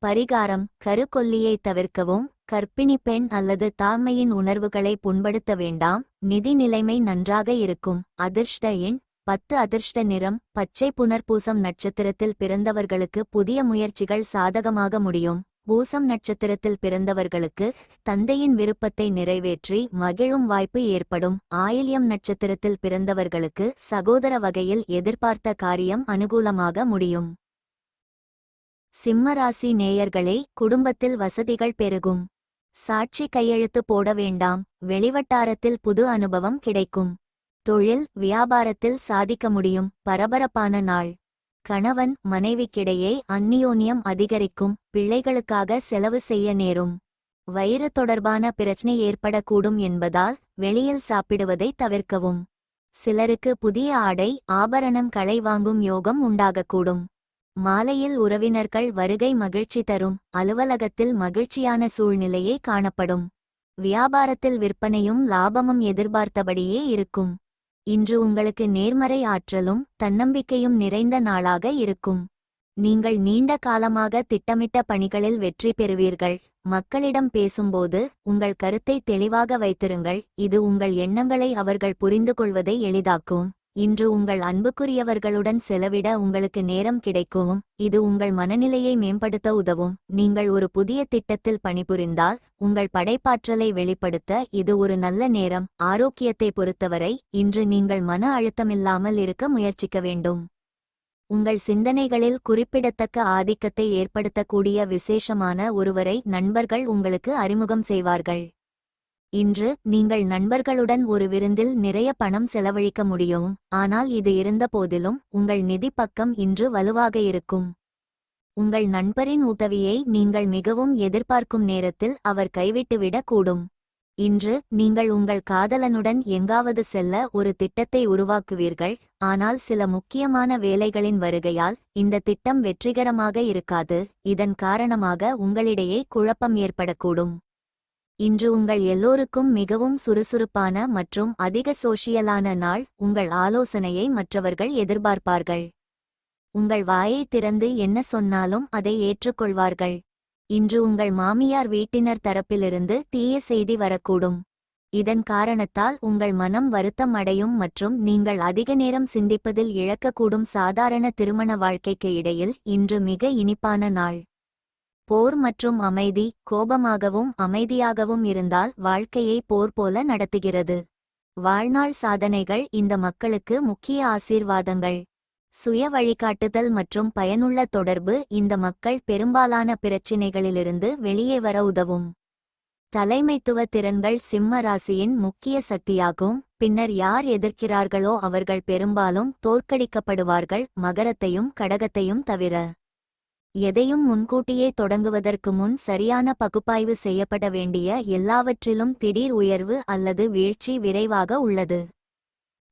பரிகாரம்: கருக்கொல்லியை தவிர்க்கவும். கர்ப்பிணி பெண் அல்லது தாய்மையின் உணர்வுகளை புண்படுத்த வேண்டாம். நிதி நிலைமை நன்றாக இருக்கும். அதிர்ஷ்ட எண் 10. அதிர்ஷ்ட நிறம் பச்சை. புனர்பூசம் நட்சத்திரத்தில் பிறந்தவர்களுக்கு புதிய முயற்சிகள் சாதகமாக முடியும். பூசம் நட்சத்திரத்தில் பிறந்தவர்களுக்கு தந்தையின் விருப்பத்தை நிறைவேற்றி மகிழும் வாய்ப்பு ஏற்படும். ஆயில்யம் நட்சத்திரத்தில் பிறந்தவர்களுக்கு சகோதர வகையில் எதிர்பார்த்த காரியம் அனுகூலமாக முடியும். சிம்மராசி நேயர்களே, குடும்பத்தில் வசதிகள் பெருகும். சாட்சி கையெழுத்து போட வேண்டாம். வெளிவட்டாரத்தில் புது அனுபவம் கிடைக்கும். தொழில், வியாபாரத்தில் சாதிக்க முடியும். பரபரப்பான நாள். கணவன் மனைவிக்கிடையே அந்நியோன்யம் அதிகரிக்கும். பிள்ளைகளுக்காக செலவு செய்ய நேரும். வயிறு தொடர்பான பிரச்சனை ஏற்படக்கூடும் என்பதால் வெளியில் சாப்பிடுவதை தவிர்க்கவும். சிலருக்கு புதிய ஆடை, ஆபரணங்களை வாங்கும் யோகம் உண்டாகக்கூடும். மாலையில் உறவினர்கள் வருகை மகிழ்ச்சி தரும். அலுவலகத்தில் மகிழ்ச்சியான சூழ்நிலையே காணப்படும். வியாபாரத்தில் விற்பனையும் லாபமும் எதிர்பார்த்தபடியே இருக்கும். இன்று உங்களுக்கு நேர்மறை ஆற்றலும் தன்னம்பிக்கையும் நிறைந்த நாளாக இருக்கும். நீங்கள் நீண்ட காலமாக திட்டமிட்ட பணிகளில் வெற்றி பெறுவீர்கள். மக்களிடம் பேசும்போது உங்கள் கருத்தை தெளிவாக வைத்திருங்கள். இது உங்கள் எண்ணங்களை அவர்கள் புரிந்து கொள்வதை எளிதாக்கும். இன்று உங்கள் அன்புக்குரியவர்களுடன் செலவிட உங்களுக்கு நேரம் கிடைக்கும். இது உங்கள் மனநிலையை மேம்படுத்த உதவும். நீங்கள் ஒரு புதிய திட்டத்தில் பணிபுரிந்தால் உங்கள் படைப்பாற்றலை வெளிப்படுத்த இது ஒரு நல்ல நேரம். ஆரோக்கியத்தை பொறுத்தவரை இன்று நீங்கள் மன அழுத்தமில்லாமல் இருக்க முயற்சிக்க வேண்டும். உங்கள் சிந்தனைகளில் குறிப்பிடத்தக்க ஆதிக்கத்தை ஏற்படுத்தக்கூடிய விசேஷமான ஒருவரை நண்பர்கள் உங்களுக்கு அறிமுகம் செய்வார்கள். இன்று நீங்கள் நண்பர்களுடன் ஒரு விருந்தில் நிறைய பணம் செலவழிக்க முடியும். ஆனால் இது இருந்த போதிலும் உங்கள் நிதி பக்கம் இன்று வலுவாக இருக்கும். உங்கள் நண்பரின் உதவியை நீங்கள் மிகவும் எதிர்பார்க்கும் நேரத்தில் அவர் கைவிட்டுவிடக் கூடும். இன்று நீங்கள் உங்கள் காதலனுடன் எங்காவது செல்ல ஒரு திட்டத்தை உருவாக்குவீர்கள். ஆனால் சில முக்கியமான வேலைகளின் வருகையால் இந்த திட்டம் வெற்றிகரமாக இருக்காது. இதன் காரணமாக உங்களிடையே குழப்பம் ஏற்படக்கூடும். இன்று உங்கள் எல்லோருக்கும் மிகவும் சுறுசுறுப்பான மற்றும் அதிக சோஷியலான நாள். உங்கள் ஆலோசனையை மற்றவர்கள் எதிர்பார்ப்பார்கள். உங்கள் வாயை திறந்து என்ன சொன்னாலும் அதை ஏற்றுக்கொள்வார்கள். இன்று உங்கள் மாமியார் வீட்டினர் தரப்பிலிருந்து தீய செய்தி வரக்கூடும். இதன் காரணத்தால் உங்கள் மனம் வருத்தம் அடையும் மற்றும் நீங்கள் அதிக நேரம் சிந்திப்பதில் இழக்கக்கூடும். சாதாரண திருமண வாழ்க்கைக்கு இடையில் இன்று மிக இனிப்பான நாள். போர் மற்றும் அமைதி. கோபமாகவும் அமைதியாகவும் இருந்தால் வாழ்க்கையை போர் போல நடத்துகிறது. வாழ்நாள் சாதனைகள். இந்த மக்களுக்கு முக்கிய ஆசீர்வாதங்கள். சுய வழிகாட்டுதல் மற்றும் பயனுள்ள தொடர்பு. இந்த மக்கள் பெரும்பாலான பிரச்சினைகளிலிருந்து வெளியே வர உதவும். தலைமைத்துவ திறன்கள். சிம்ம ராசியின் முக்கிய சக்தியாகும். பின்னர் யார் எதிர்க்கிறார்களோ அவர்கள் பெரும்பாலும் தோற்கடிக்கப்படுவார்கள். மகரத்தையும் கடகத்தையும் தவிர எதையும் முன்கூட்டியே தொடங்குவதற்கு முன் சரியான பகுப்பாய்வு செய்யப்பட வேண்டிய எல்லாவற்றிலும் திடீர் உயர்வு அல்லது வீழ்ச்சி விரைவாக உள்ளது.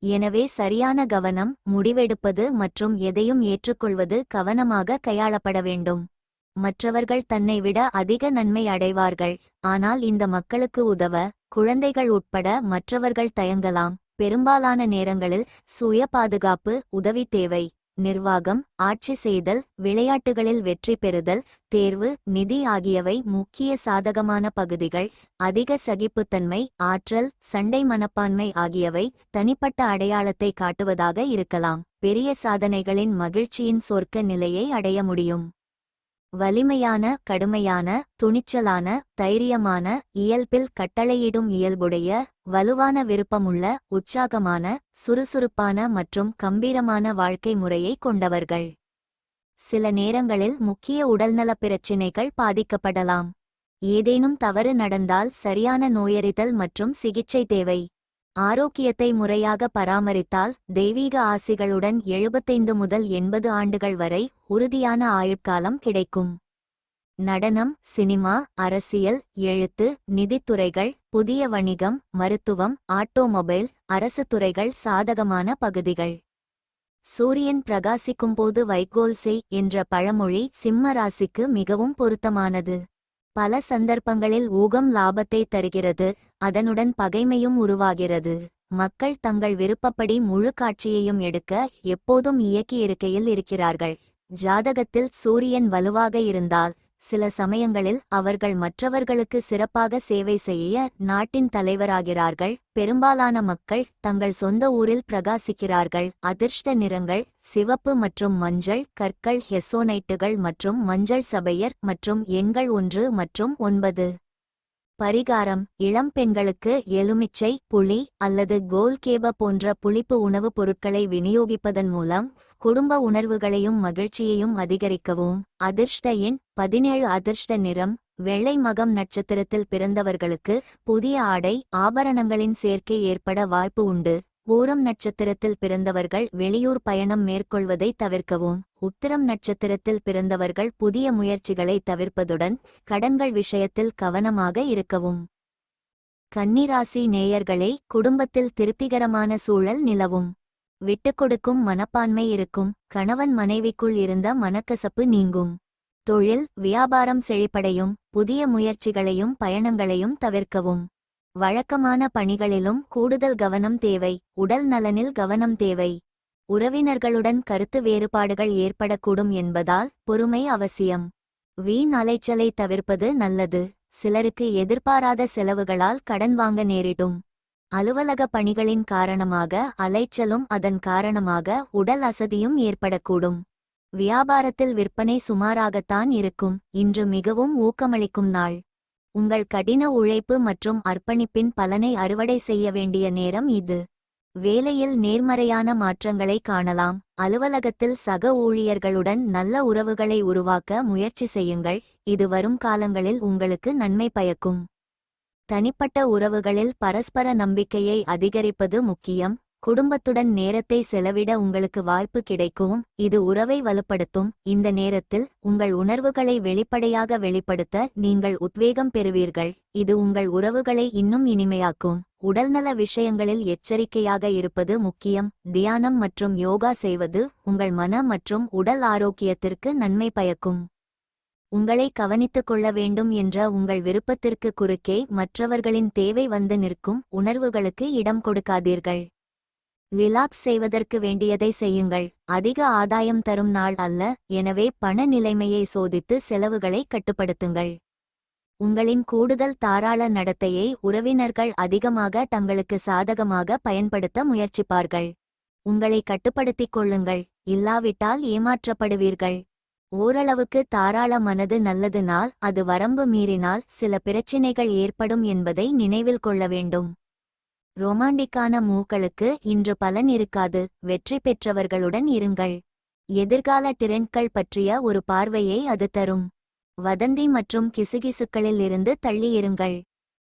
எனவே சரியான கவனம், முடிவெடுப்பது மற்றும் எதையும் ஏற்றுக்கொள்வது கவனமாக கையாளப்பட வேண்டும். மற்றவர்கள் தன்னை விட அதிக நன்மை அடைவார்கள், ஆனால் இந்த மக்களுக்கு உதவ குழந்தைகள் உட்பட மற்றவர்கள் தயங்கலாம். பெரும்பாலான நேரங்களில் சுய பாதுகாப்பு உதவி தேவை. நிர்வாகம், ஆட்சி செய்தல், விளையாட்டுகளில் வெற்றி பெறுதல், தேர்வு, நிதி ஆகியவை முக்கிய சாதகமான பகுதிகள். அதிக சகிப்புத்தன்மை, ஆற்றல், சண்டை மனப்பான்மை ஆகியவை தனிப்பட்ட அடையாளத்தை காட்டுவதாக இருக்கலாம். பெரிய சாதனைகளின் மகிழ்ச்சியின் சொர்க்க நிலையை அடைய முடியும். வலிமையான, கடுமையான, துணிச்சலான, தைரியமான, இயல்பில் கட்டளையிடும் இயல்புடைய, வலுவான விருப்பமுள்ள, உற்சாகமான, சுறுசுறுப்பான மற்றும் கம்பீரமான வாழ்க்கை முறையை கொண்டவர்கள். சில நேரங்களில் முக்கிய உடல்நலப் பிரச்சினைகள் பாதிக்கப்படலாம். ஏதேனும் தவறு நடந்தால் சரியான நோயறிதல் மற்றும் சிகிச்சை தேவை. ஆரோக்கியத்தை முறையாக பராமரித்தால் தெய்வீக ஆசிகளுடன் 75 முதல் 80 ஆண்டுகள் வரை உறுதியான ஆயுட்காலம் கிடைக்கும். நடனம், சினிமா, அரசியல், எழுத்து, நிதித்துறைகள், புதிய வணிகம், மருத்துவம், ஆட்டோமொபைல், அரசு துறைகள் சாதகமான பகுதிகள். சூரியன் பிரகாசிக்கும்போது வைக்கோல் செய் என்ற பழமொழி சிம்ம ராசிக்கு மிகவும் பொருத்தமானது. பல சந்தர்ப்பங்களில் ஊகம் லாபத்தை தருகிறது, அதனுடன் பகைமையும் உருவாகிறது. மக்கள் தங்கள் விருப்பப்படி முழு காட்சியையும் எடுக்க எப்போதும் இயக்கி இருக்கையில் இருக்கிறார்கள். ஜாதகத்தில் சூரியன் வலுவாக இருந்தால் சில சமயங்களில் அவர்கள் மற்றவர்களுக்கு சிறப்பாக சேவை செய்ய நாட்டின் தலைவராகிறார்கள். பெரும்பாலான மக்கள் தங்கள் சொந்த ஊரில் பிரகாசிக்கிறார்கள். அதிர்ஷ்ட நிறங்கள் சிவப்பு மற்றும் மஞ்சள், கற்கள் ஹெசோனைட்டுகள் மற்றும் மஞ்சள் சபையர் மற்றும் எண்கள் 1 மற்றும் 9. பரிகாரம்: இளம் பெண்களுக்கு எலுமிச்சை, புளி அல்லது கோல்கேப போன்ற புளிப்பு உணவுப் பொருட்களை விநியோகிப்பதன் மூலம் குடும்ப உணர்வுகளையும் மகிழ்ச்சியையும் அதிகரிக்கவும். அதிர்ஷ்ட எண் 17. அதிர்ஷ்ட நிறம் வெள்ளை. மகம் நட்சத்திரத்தில் பிறந்தவர்களுக்கு புதிய ஆடை, ஆபரணங்களின் சேர்க்கை ஏற்பட வாய்ப்பு உண்டு. பூரம் நட்சத்திரத்தில் பிறந்தவர்கள் வெளியூர் பயணம் மேற்கொள்வதை தவிர்க்கவும். உத்திரம் நட்சத்திரத்தில் பிறந்தவர்கள் புதிய முயற்சிகளை தவிர்ப்பதுடன் கடன்கள் விஷயத்தில் கவனமாக இருக்கவும். கன்னிராசி நேயர்களே, குடும்பத்தில் திருப்திகரமான சூழல் நிலவும். விட்டுக்கொடுக்கும் மனப்பான்மை இருக்கும். கணவன் மனைவிக்குள் இருந்த மனக்கசப்பு நீங்கும். தொழில், வியாபாரம் செழிப்படையும். புதிய முயற்சிகளையும் பயணங்களையும் தவிர்க்கவும். வழக்கமான பணிகளிலும் கூடுதல் கவனம் தேவை. உடல் நலனில் கவனம் தேவை. உறவினர்களுடன் கருத்து வேறுபாடுகள் ஏற்படக்கூடும் என்பதால் பொறுமை அவசியம். வீண் அலைச்சலை தவிர்ப்பது நல்லது. சிலருக்கு எதிர்பாராத செலவுகளால் கடன் வாங்க நேரிடும். அலுவலக பணிகளின் காரணமாக அலைச்சலும் அதன் காரணமாக உடல் அசதியும் ஏற்படக்கூடும். வியாபாரத்தில் விற்பனை சுமாராகத்தான் இருக்கும். இன்று மிகவும் ஊக்கமளிக்கும் நாள். உங்கள் கடின உழைப்பு மற்றும் அர்ப்பணிப்பின் பலனை அறுவடை செய்ய வேண்டிய நேரம் இது. வேலையில் நேர்மறையான மாற்றங்களை காணலாம். அலுவலகத்தில் சக ஊழியர்களுடன் நல்ல உறவுகளை உருவாக்க முயற்சி செய்யுங்கள். இது வரும் காலங்களில் உங்களுக்கு நன்மை பயக்கும். தனிப்பட்ட உறவுகளில் பரஸ்பர நம்பிக்கையை அதிகரிப்பது முக்கியம். குடும்பத்துடன் நேரத்தை செலவிட உங்களுக்கு வாய்ப்பு கிடைக்கும். இது உறவை வலுப்படுத்தும். இந்த நேரத்தில் உங்கள் உணர்வுகளை வெளிப்படையாக வெளிப்படுத்த நீங்கள் உத்வேகம் பெறுவீர்கள். இது உங்கள் உறவுகளை இன்னும் இனிமையாக்கும். உடல்நல விஷயங்களில் எச்சரிக்கையாக இருப்பது முக்கியம். தியானம் மற்றும் யோகா செய்வது உங்கள் மன மற்றும் உடல் ஆரோக்கியத்திற்கு நன்மை பயக்கும். உங்களை கவனித்துக் கொள்ள வேண்டும் என்ற உங்கள் விருப்பத்திற்கு குறுக்கே மற்றவர்களின் தேவை வந்து நிற்கும் உணர்வுகளுக்கு இடம் கொடுக்காதீர்கள். ரிலாக்ஸ் செய்வதற்கு வேண்டியதை செய்யுங்கள். அதிக ஆதாயம் தரும் நாள் அல்ல, எனவே பண நிலைமையை சோதித்து செலவுகளை கட்டுப்படுத்துங்கள். உங்களின் கூடுதல் தாராள நடத்தையை உறவினர்கள் அதிகமாக தங்களுக்கு சாதகமாக பயன்படுத்த முயற்சிப்பார்கள். உங்களை கட்டுப்படுத்திக் கொள்ளுங்கள், இல்லாவிட்டால் ஏமாற்றப்படுவீர்கள். ஓரளவுக்கு தாராள மனது நல்லது. நாள் அது வரம்பு மீறினால் சில பிரச்சினைகள் ஏற்படும் என்பதை நினைவில் கொள்ள வேண்டும். ரொமாண்டிக்கான மூக்களுக்கு இன்று பலன் இருக்காது. வெற்றி பெற்றவர்களுடன் இருங்கள். எதிர்கால டிரெண்ட்கள் பற்றிய ஒரு பார்வையை அது தரும். வதந்தி மற்றும் கிசுகிசுக்களில் இருந்து தள்ளியிருங்கள்.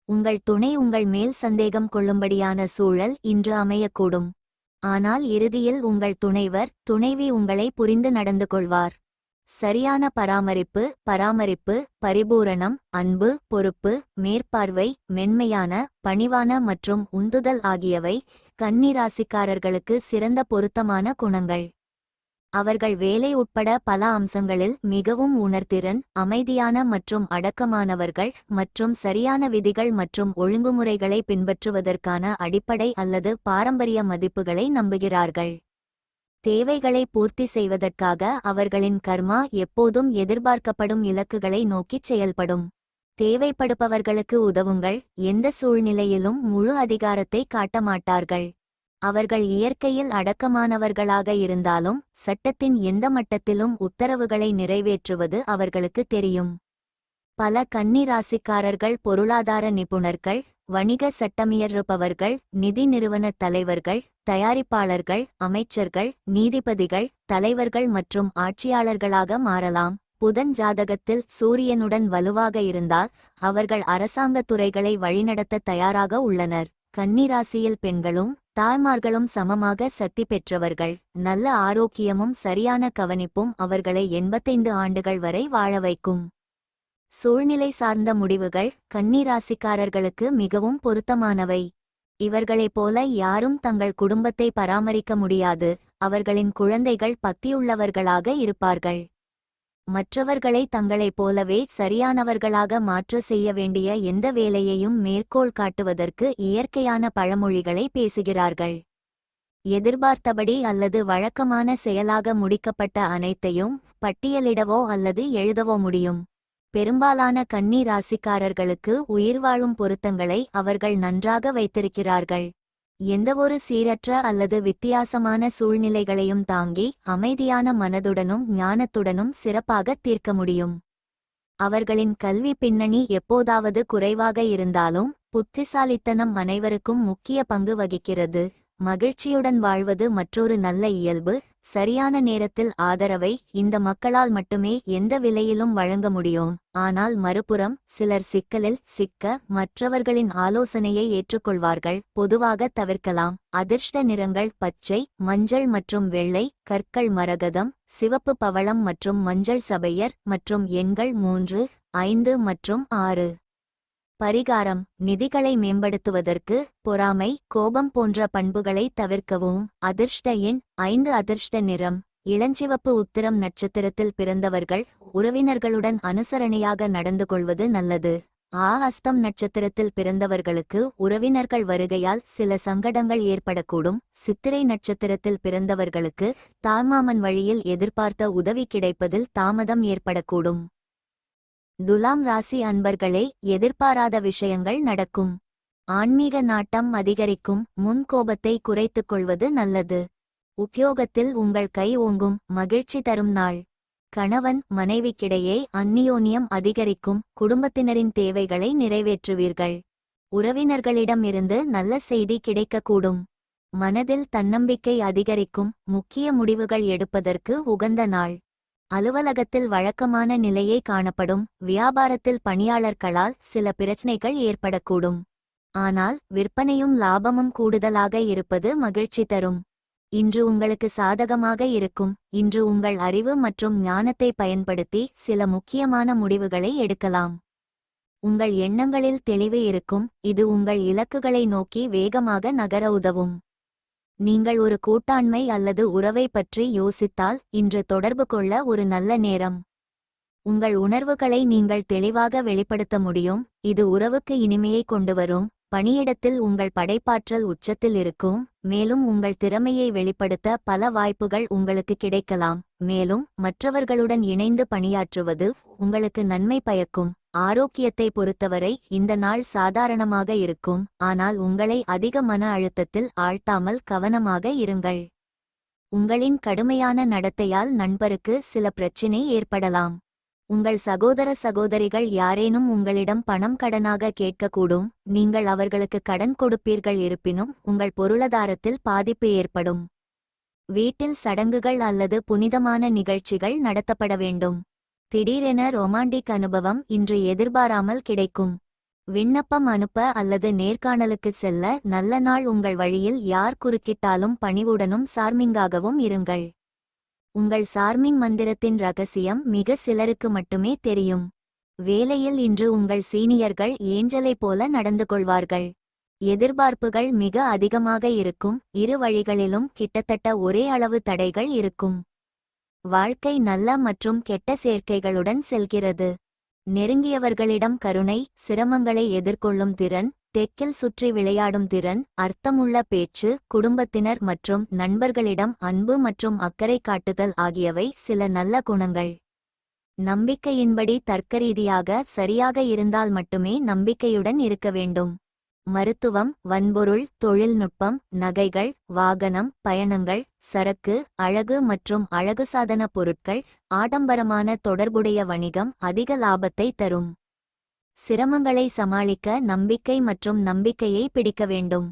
உங்கள் துணை உங்கள் மேல் சந்தேகம் கொள்ளும்படியான சூழல் இன்று அமையக்கூடும். ஆனால் இறுதியில் உங்கள் துணைவி உங்களை புரிந்து நடந்து கொள்வார். சரியான பராமரிப்பு, பரிபூரணம், அன்பு, பொறுப்பு, மேற்பார்வை, மென்மையான, பணிவான மற்றும் உந்துதல் ஆகியவை கன்னி ராசிக்காரர்களுக்கு சிறந்த பொருத்தமான குணங்கள். அவர்கள் வேலை உட்பட பல அம்சங்களில் மிகவும் உணர்திறன், அமைதியான மற்றும் அடக்கமானவர்கள் மற்றும் சரியான விதிகள் மற்றும் ஒழுங்குமுறைகளை பின்பற்றுவதற்கான அடிப்படை அல்லது பாரம்பரிய மதிப்புகளை நம்புகிறார்கள். தேவைகளை பூர்த்தி செய்வதற்காக அவர்களின் கர்மா எப்போதும் எதிர்பார்க்கப்படும் இலக்குகளை நோக்கிச் செயல்படும். தேவைப்படுபவர்களுக்கு உதவுங்கள். எந்த சூழ்நிலையிலும் முழு அதிகாரத்தை காட்ட மாட்டார்கள். அவர்கள் இயற்கையில் அடக்கமானவர்களாக இருந்தாலும் சட்டத்தின் எந்த மட்டத்திலும் உத்தரவுகளை நிறைவேற்றுவது அவர்களுக்கு தெரியும். பல கன்னி ராசிக்காரர்கள் பொருளாதார நிபுணர்கள், வணிக சட்டமியற்றுபவர்கள், நிதி நிறுவன தலைவர்கள், தயாரிப்பாளர்கள், அமைச்சர்கள், நீதிபதிகள், தலைவர்கள் மற்றும் ஆட்சியாளர்களாக மாறலாம். புதன் ஜாதகத்தில் சூரியனுடன் வலுவாக இருந்தால் அவர்கள் அரசாங்கத் துறைகளை வழிநடத்த தயாராக உள்ளனர். கன்னிராசியில் பெண்களும் தாய்மார்களும் சமமாக சக்தி பெற்றவர்கள். நல்ல ஆரோக்கியமும் சரியான கவனிப்பும் அவர்களை 85 ஆண்டுகள் வரை வாழ வைக்கும். சூழ்நிலை சார்ந்த முடிவுகள் கன்னிராசிக்காரர்களுக்கு மிகவும் பொருத்தமானவை. இவர்களைப் போல யாரும் தங்கள் குடும்பத்தை பராமரிக்க முடியாது. அவர்களின் குழந்தைகள் பக்தியுள்ளவர்களாக இருப்பார்கள். மற்றவர்களை தங்களைப் போலவே சரியானவர்களாக மாற்ற செய்ய வேண்டிய எந்த வேலையையும் மேற்கோள் காட்டுவதற்கு இயற்கையான பழமொழிகளை பேசுகிறார்கள். எதிர்பார்த்தபடி அல்லது வழக்கமான செயலாக முடிக்கப்பட்ட அனைத்தையும் பட்டியலிடவோ அல்லது எழுதவோ முடியும். பெரும்பாலான கன்னி ராசிக்காரர்களுக்கு உயிர்வாழும் பொருத்தங்களை அவர்கள் நன்றாக வைத்திருக்கிறார்கள். எந்தவொரு சீரற்ற அல்லது வித்தியாசமான சூழ்நிலைகளையும் தாங்கி அமைதியான மனதுடனும் ஞானத்துடனும் சிறப்பாக தீர்க்க முடியும். அவர்களின் கல்வி பின்னணி எப்போதாவது குறைவாக இருந்தாலும் புத்திசாலித்தனம் அனைவருக்கும் முக்கிய பங்கு வகிக்கிறது. மகிழ்ச்சியுடன் வாழ்வது மற்றொரு நல்ல இயல்பு. சரியான நேரத்தில் ஆதரவை இந்த மக்களால் மட்டுமே எந்த விலையிலும் வழங்க முடியும். ஆனால் மறுபுறம் சிலர் சிக்கலில் சிக்க மற்றவர்களின் ஆலோசனையை ஏற்றுக்கொள்வார்கள். பொதுவாக தவிர்க்கலாம். அதிர்ஷ்ட நிறங்கள் பச்சை, மஞ்சள் மற்றும் வெள்ளை, கற்கள் மரகதம், சிவப்பு பவளம் மற்றும் மஞ்சள் சபையர் மற்றும் எண்கள் 3, 5 மற்றும் 6. பரிகாரம்: நிதிகளை மேம்படுத்துவதற்கு பொறாமை, கோபம் போன்ற பண்புகளை தவிர்க்கவும். அதிர்ஷ்ட எண் 5. அதிர்ஷ்ட நிறம் இளஞ்சிவப்பு. உத்திரம் நட்சத்திரத்தில் பிறந்தவர்கள் உறவினர்களுடன் அனுசரணையாக நடந்து கொள்வது நல்லது. அஸ்தம் நட்சத்திரத்தில் பிறந்தவர்களுக்கு உறவினர்கள் வருகையால் சில சங்கடங்கள் ஏற்படக்கூடும். சித்திரை நட்சத்திரத்தில் பிறந்தவர்களுக்கு தாய்மாமன் வழியில் எதிர்பார்த்த உதவி கிடைப்பதில் தாமதம் ஏற்படக்கூடும். துலாம் ராசி அன்பர்களே, எதிர்பாராத விஷயங்கள் நடக்கும். ஆன்மீக நாட்டம் அதிகரிக்கும். முன் கோபத்தை குறைத்துக் கொள்வது நல்லது. உத்தியோகத்தில் உங்கள் கை ஓங்கும். மகிழ்ச்சி தரும் நாள். கணவன் மனைவிக்கிடையே அந்நியோன்யம் அதிகரிக்கும். குடும்பத்தினரின் தேவைகளை நிறைவேற்றுவீர்கள். உறவினர்களிடம் இருந்து நல்ல செய்தி கிடைக்கக்கூடும். மனதில் தன்னம்பிக்கை அதிகரிக்கும். முக்கிய முடிவுகள் எடுப்பதற்கு உகந்த நாள். அலுவலகத்தில் வழக்கமான நிலையே காணப்படும். வியாபாரத்தில் பணியாளர்களால் சில பிரச்சனைகள் ஏற்படக்கூடும். ஆனால் விற்பனையும் லாபமும் கூடுதலாக இருப்பது மகிழ்ச்சி தரும். இன்று உங்களுக்கு சாதகமாக இருக்கும். இன்று உங்கள் அறிவு மற்றும் ஞானத்தை பயன்படுத்தி சில முக்கியமான முடிவுகளை எடுக்கலாம். உங்கள் எண்ணங்களில் தெளிவு இருக்கும். இது உங்கள் இலக்குகளை நோக்கி வேகமாக நகர உதவும். நீங்கள் ஒரு கூட்டாண்மை அல்லது உறவை பற்றி யோசித்தால் இன்று தொடர்பு கொள்ள ஒரு நல்ல நேரம். உங்கள் உணர்வுகளை நீங்கள் தெளிவாக வெளிப்படுத்த முடியும். இது உறவுக்கு இனிமையை கொண்டுவரும். பணியிடத்தில் உங்கள் படைப்பாற்றல் உச்சத்தில் இருக்கும். மேலும் உங்கள் திறமையை வெளிப்படுத்த பல வாய்ப்புகள் உங்களுக்கு கிடைக்கலாம். மேலும் மற்றவர்களுடன் இணைந்து பணியாற்றுவது உங்களுக்கு நன்மை பயக்கும். ஆரோக்கியத்தை பொறுத்தவரை இந்த நாள் சாதாரணமாக இருக்கும். ஆனால் உங்களை அதிக மன அழுத்தத்தில் ஆழ்த்தாமல் கவனமாக இருங்கள். உங்களின் கடுமையான நடத்தையால் நண்பருக்கு சில பிரச்சினை ஏற்படலாம். உங்கள் சகோதர சகோதரிகள் யாரேனும் உங்களிடம் பணம் கடனாக கேட்கக்கூடும். நீங்கள் அவர்களுக்கு கடன் கொடுப்பீர்கள், இருப்பினும் உங்கள் பொருளாதாரத்தில் பாதிப்பு ஏற்படும். வீட்டில் சடங்குகள் அல்லது புனிதமான நிகழ்ச்சிகள் நடத்தப்பட வேண்டும். திடீரென ரொமாண்டிக் அனுபவம் இன்று எதிர்பாராமல் கிடைக்கும். விண்ணப்பம் அனுப்ப அல்லது நேர்காணலுக்கு செல்ல நல்ல நாள். உங்கள் வழியில் யார் குறுக்கிட்டாலும் பணிவுடனும் சார்மிங்காகவும் இருங்கள். உங்கள் சார்மிங் மந்திரத்தின் ரகசியம் மிக சிலருக்கு மட்டுமே தெரியும். வேலையில் இன்று உங்கள் சீனியர்கள் ஏஞ்சலை போல நடந்து கொள்வார்கள். எதிர்பார்ப்புகள் மிக அதிகமாக இருக்கும். இரு வழிகளிலும் கிட்டத்தட்ட ஒரே அளவு தடைகள் இருக்கும். வாழ்க்கை நல்ல மற்றும் கெட்ட சேர்க்கைகளுடன் செல்கிறது. நெருங்கியவர்களிடம் கருணை, சிரமங்களை எதிர்கொள்ளும் திறன், தெக்கில் சுற்றி விளையாடும் திறன், அர்த்தமுள்ள பேச்சு, குடும்பத்தினர் மற்றும் நண்பர்களிடம் அன்பு மற்றும் அக்கறை காட்டுதல் ஆகியவை சில நல்ல குணங்கள். நம்பிக்கையின்படி தர்க்கரீதியாக சரியாக இருந்தால் மட்டுமே நம்பிக்கையுடன் இருக்க வேண்டும். மருத்துவம், வன்பொருள், தொழில்நுட்பம், நகைகள், வாகனம், பயணங்கள், சரக்கு, அழகு மற்றும் அழகுசாதன பொருட்கள், ஆடம்பரமான தொடர்புடைய வணிகம் அதிக லாபத்தை தரும். சிரமங்களை சமாளிக்க நம்பிக்கை மற்றும் நம்பிக்கையை பிடிக்க வேண்டும்.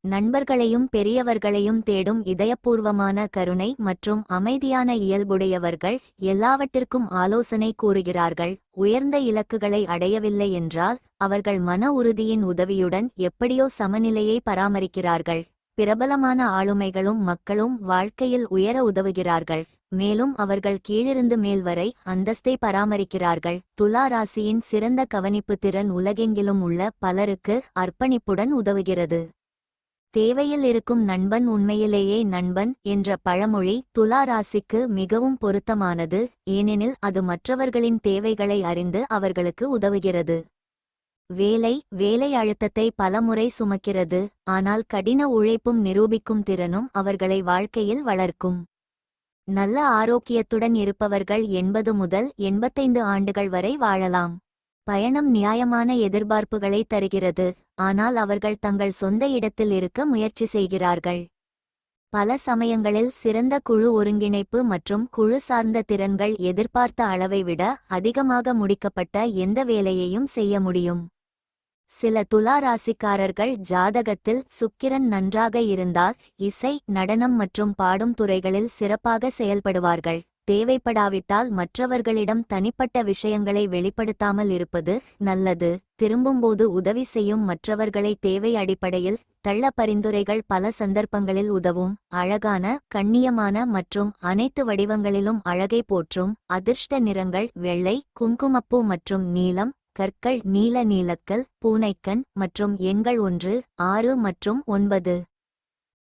நண்பர்களையும் பெரியவர்களையும் தேடும் இதயபூர்வமான கருணை மற்றும் அமைதியான இயல்புடையவர்கள் எல்லாவற்றிற்கும் ஆலோசனை கூறுகிறார்கள். உயர்ந்த இலக்குகளை அடையவில்லை என்றால் அவர்கள் மன உறுதியின் உதவியுடன் எப்படியோ சமநிலையை பராமரிக்கிறார்கள். பிரபலமான ஆளுமைகளும் மக்களும் வாழ்க்கையில் உயர உதவுகிறார்கள், மேலும் அவர்கள் கீழிருந்து மேல் வரை அந்தஸ்தை பராமரிக்கிறார்கள். துலா ராசியின் சிறந்த கவனிப்பு திறன் உலகெங்கிலும் உள்ள பலருக்கு அர்ப்பணிப்புடன் உதவுகிறது. தேவையில் இருக்கும் நண்பன் உண்மையிலேயே நண்பன் என்ற பழமொழி துலா ராசிக்கு மிகவும் பொருத்தமானது, ஏனெனில் அது மற்றவர்களின் தேவைகளை அறிந்து அவர்களுக்கு உதவுகிறது. வேலை அழுத்தத்தை பலமுறை சுமக்கிறது, ஆனால் கடின உழைப்பும் நிரூபிக்கும் திறனும் அவர்களை வாழ்க்கையில் வளர்க்கும். நல்ல ஆரோக்கியத்துடன் இருப்பவர்கள் 80 முதல் 85 ஆண்டுகள் வரை வாழலாம். பயணம் நியாயமான எதிர்பார்ப்புகளை தருகிறது, ஆனால் அவர்கள் தங்கள் சொந்த இடத்தில் இருக்க முயற்சி செய்கிறார்கள். பல சமயங்களில் சிறந்த குழு ஒருங்கிணைப்பு மற்றும் குழு சார்ந்த திறன்கள் எதிர்பார்த்த அளவை விட அதிகமாக முடிக்கப்பட்ட எந்த வேலையையும் செய்ய முடியும். சில துலா ராசிக்காரர்கள் ஜாதகத்தில் சுக்கிரன் நன்றாக இருந்தால் இசை, நடனம் மற்றும் பாடும் துறைகளில் சிறப்பாக செயல்படுவார்கள். தேவைப்படாவிட்டால் மற்றவர்களிடம் தனிப்பட்ட விஷயங்களை வெளிப்படுத்தாமல் இருப்பது நல்லது. திரும்பும்போது உதவி செய்யும் மற்றவர்களை தேவை அடிப்படையில் தள்ள பரிந்துரைகள் பல சந்தர்ப்பங்களில் உதவும். அழகான, கண்ணியமான மற்றும் அனைத்து வடிவங்களிலும் அழகை போற்றும் அதிர்ஷ்ட நிறங்கள் வெள்ளை, குங்குமப்பூ மற்றும் நீலம். கற்கள் நீலக்கல், பூனைக்கண் மற்றும் எண்கள் 1, 6 மற்றும் 9.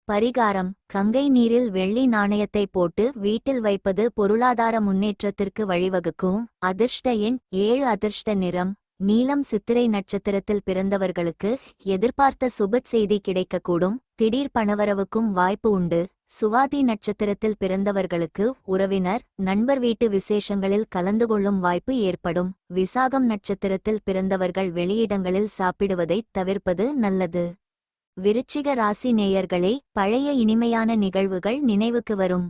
பரிகாரம்: கங்கை நீரில் வெள்ளி நாணயத்தை போட்டு வீட்டில் வைப்பது பொருளாதார முன்னேற்றத்திற்கு வழிவகுக்கும். அதிர்ஷ்ட எண் 7. அதிர்ஷ்ட நிறம் நீலம். சித்திரை நட்சத்திரத்தில் பிறந்தவர்களுக்கு எதிர்பார்த்த சுப செய்தி கிடைக்கக்கூடும். திடீர் பணவரவுக்கும் வாய்ப்பு உண்டு. சுவாதி நட்சத்திரத்தில் பிறந்தவர்களுக்கு உறவினர், நண்பர் வீட்டு விசேஷங்களில் கலந்து கொள்ளும் வாய்ப்பு ஏற்படும். விசாகம் நட்சத்திரத்தில் பிறந்தவர்கள் வெளியிடங்களில் சாப்பிடுவதைத் தவிர்ப்பது நல்லது. விருச்சிக ராசி நேயர்களே, பழைய இனிமையான நிகழ்வுகள் நினைவுக்கு வரும்.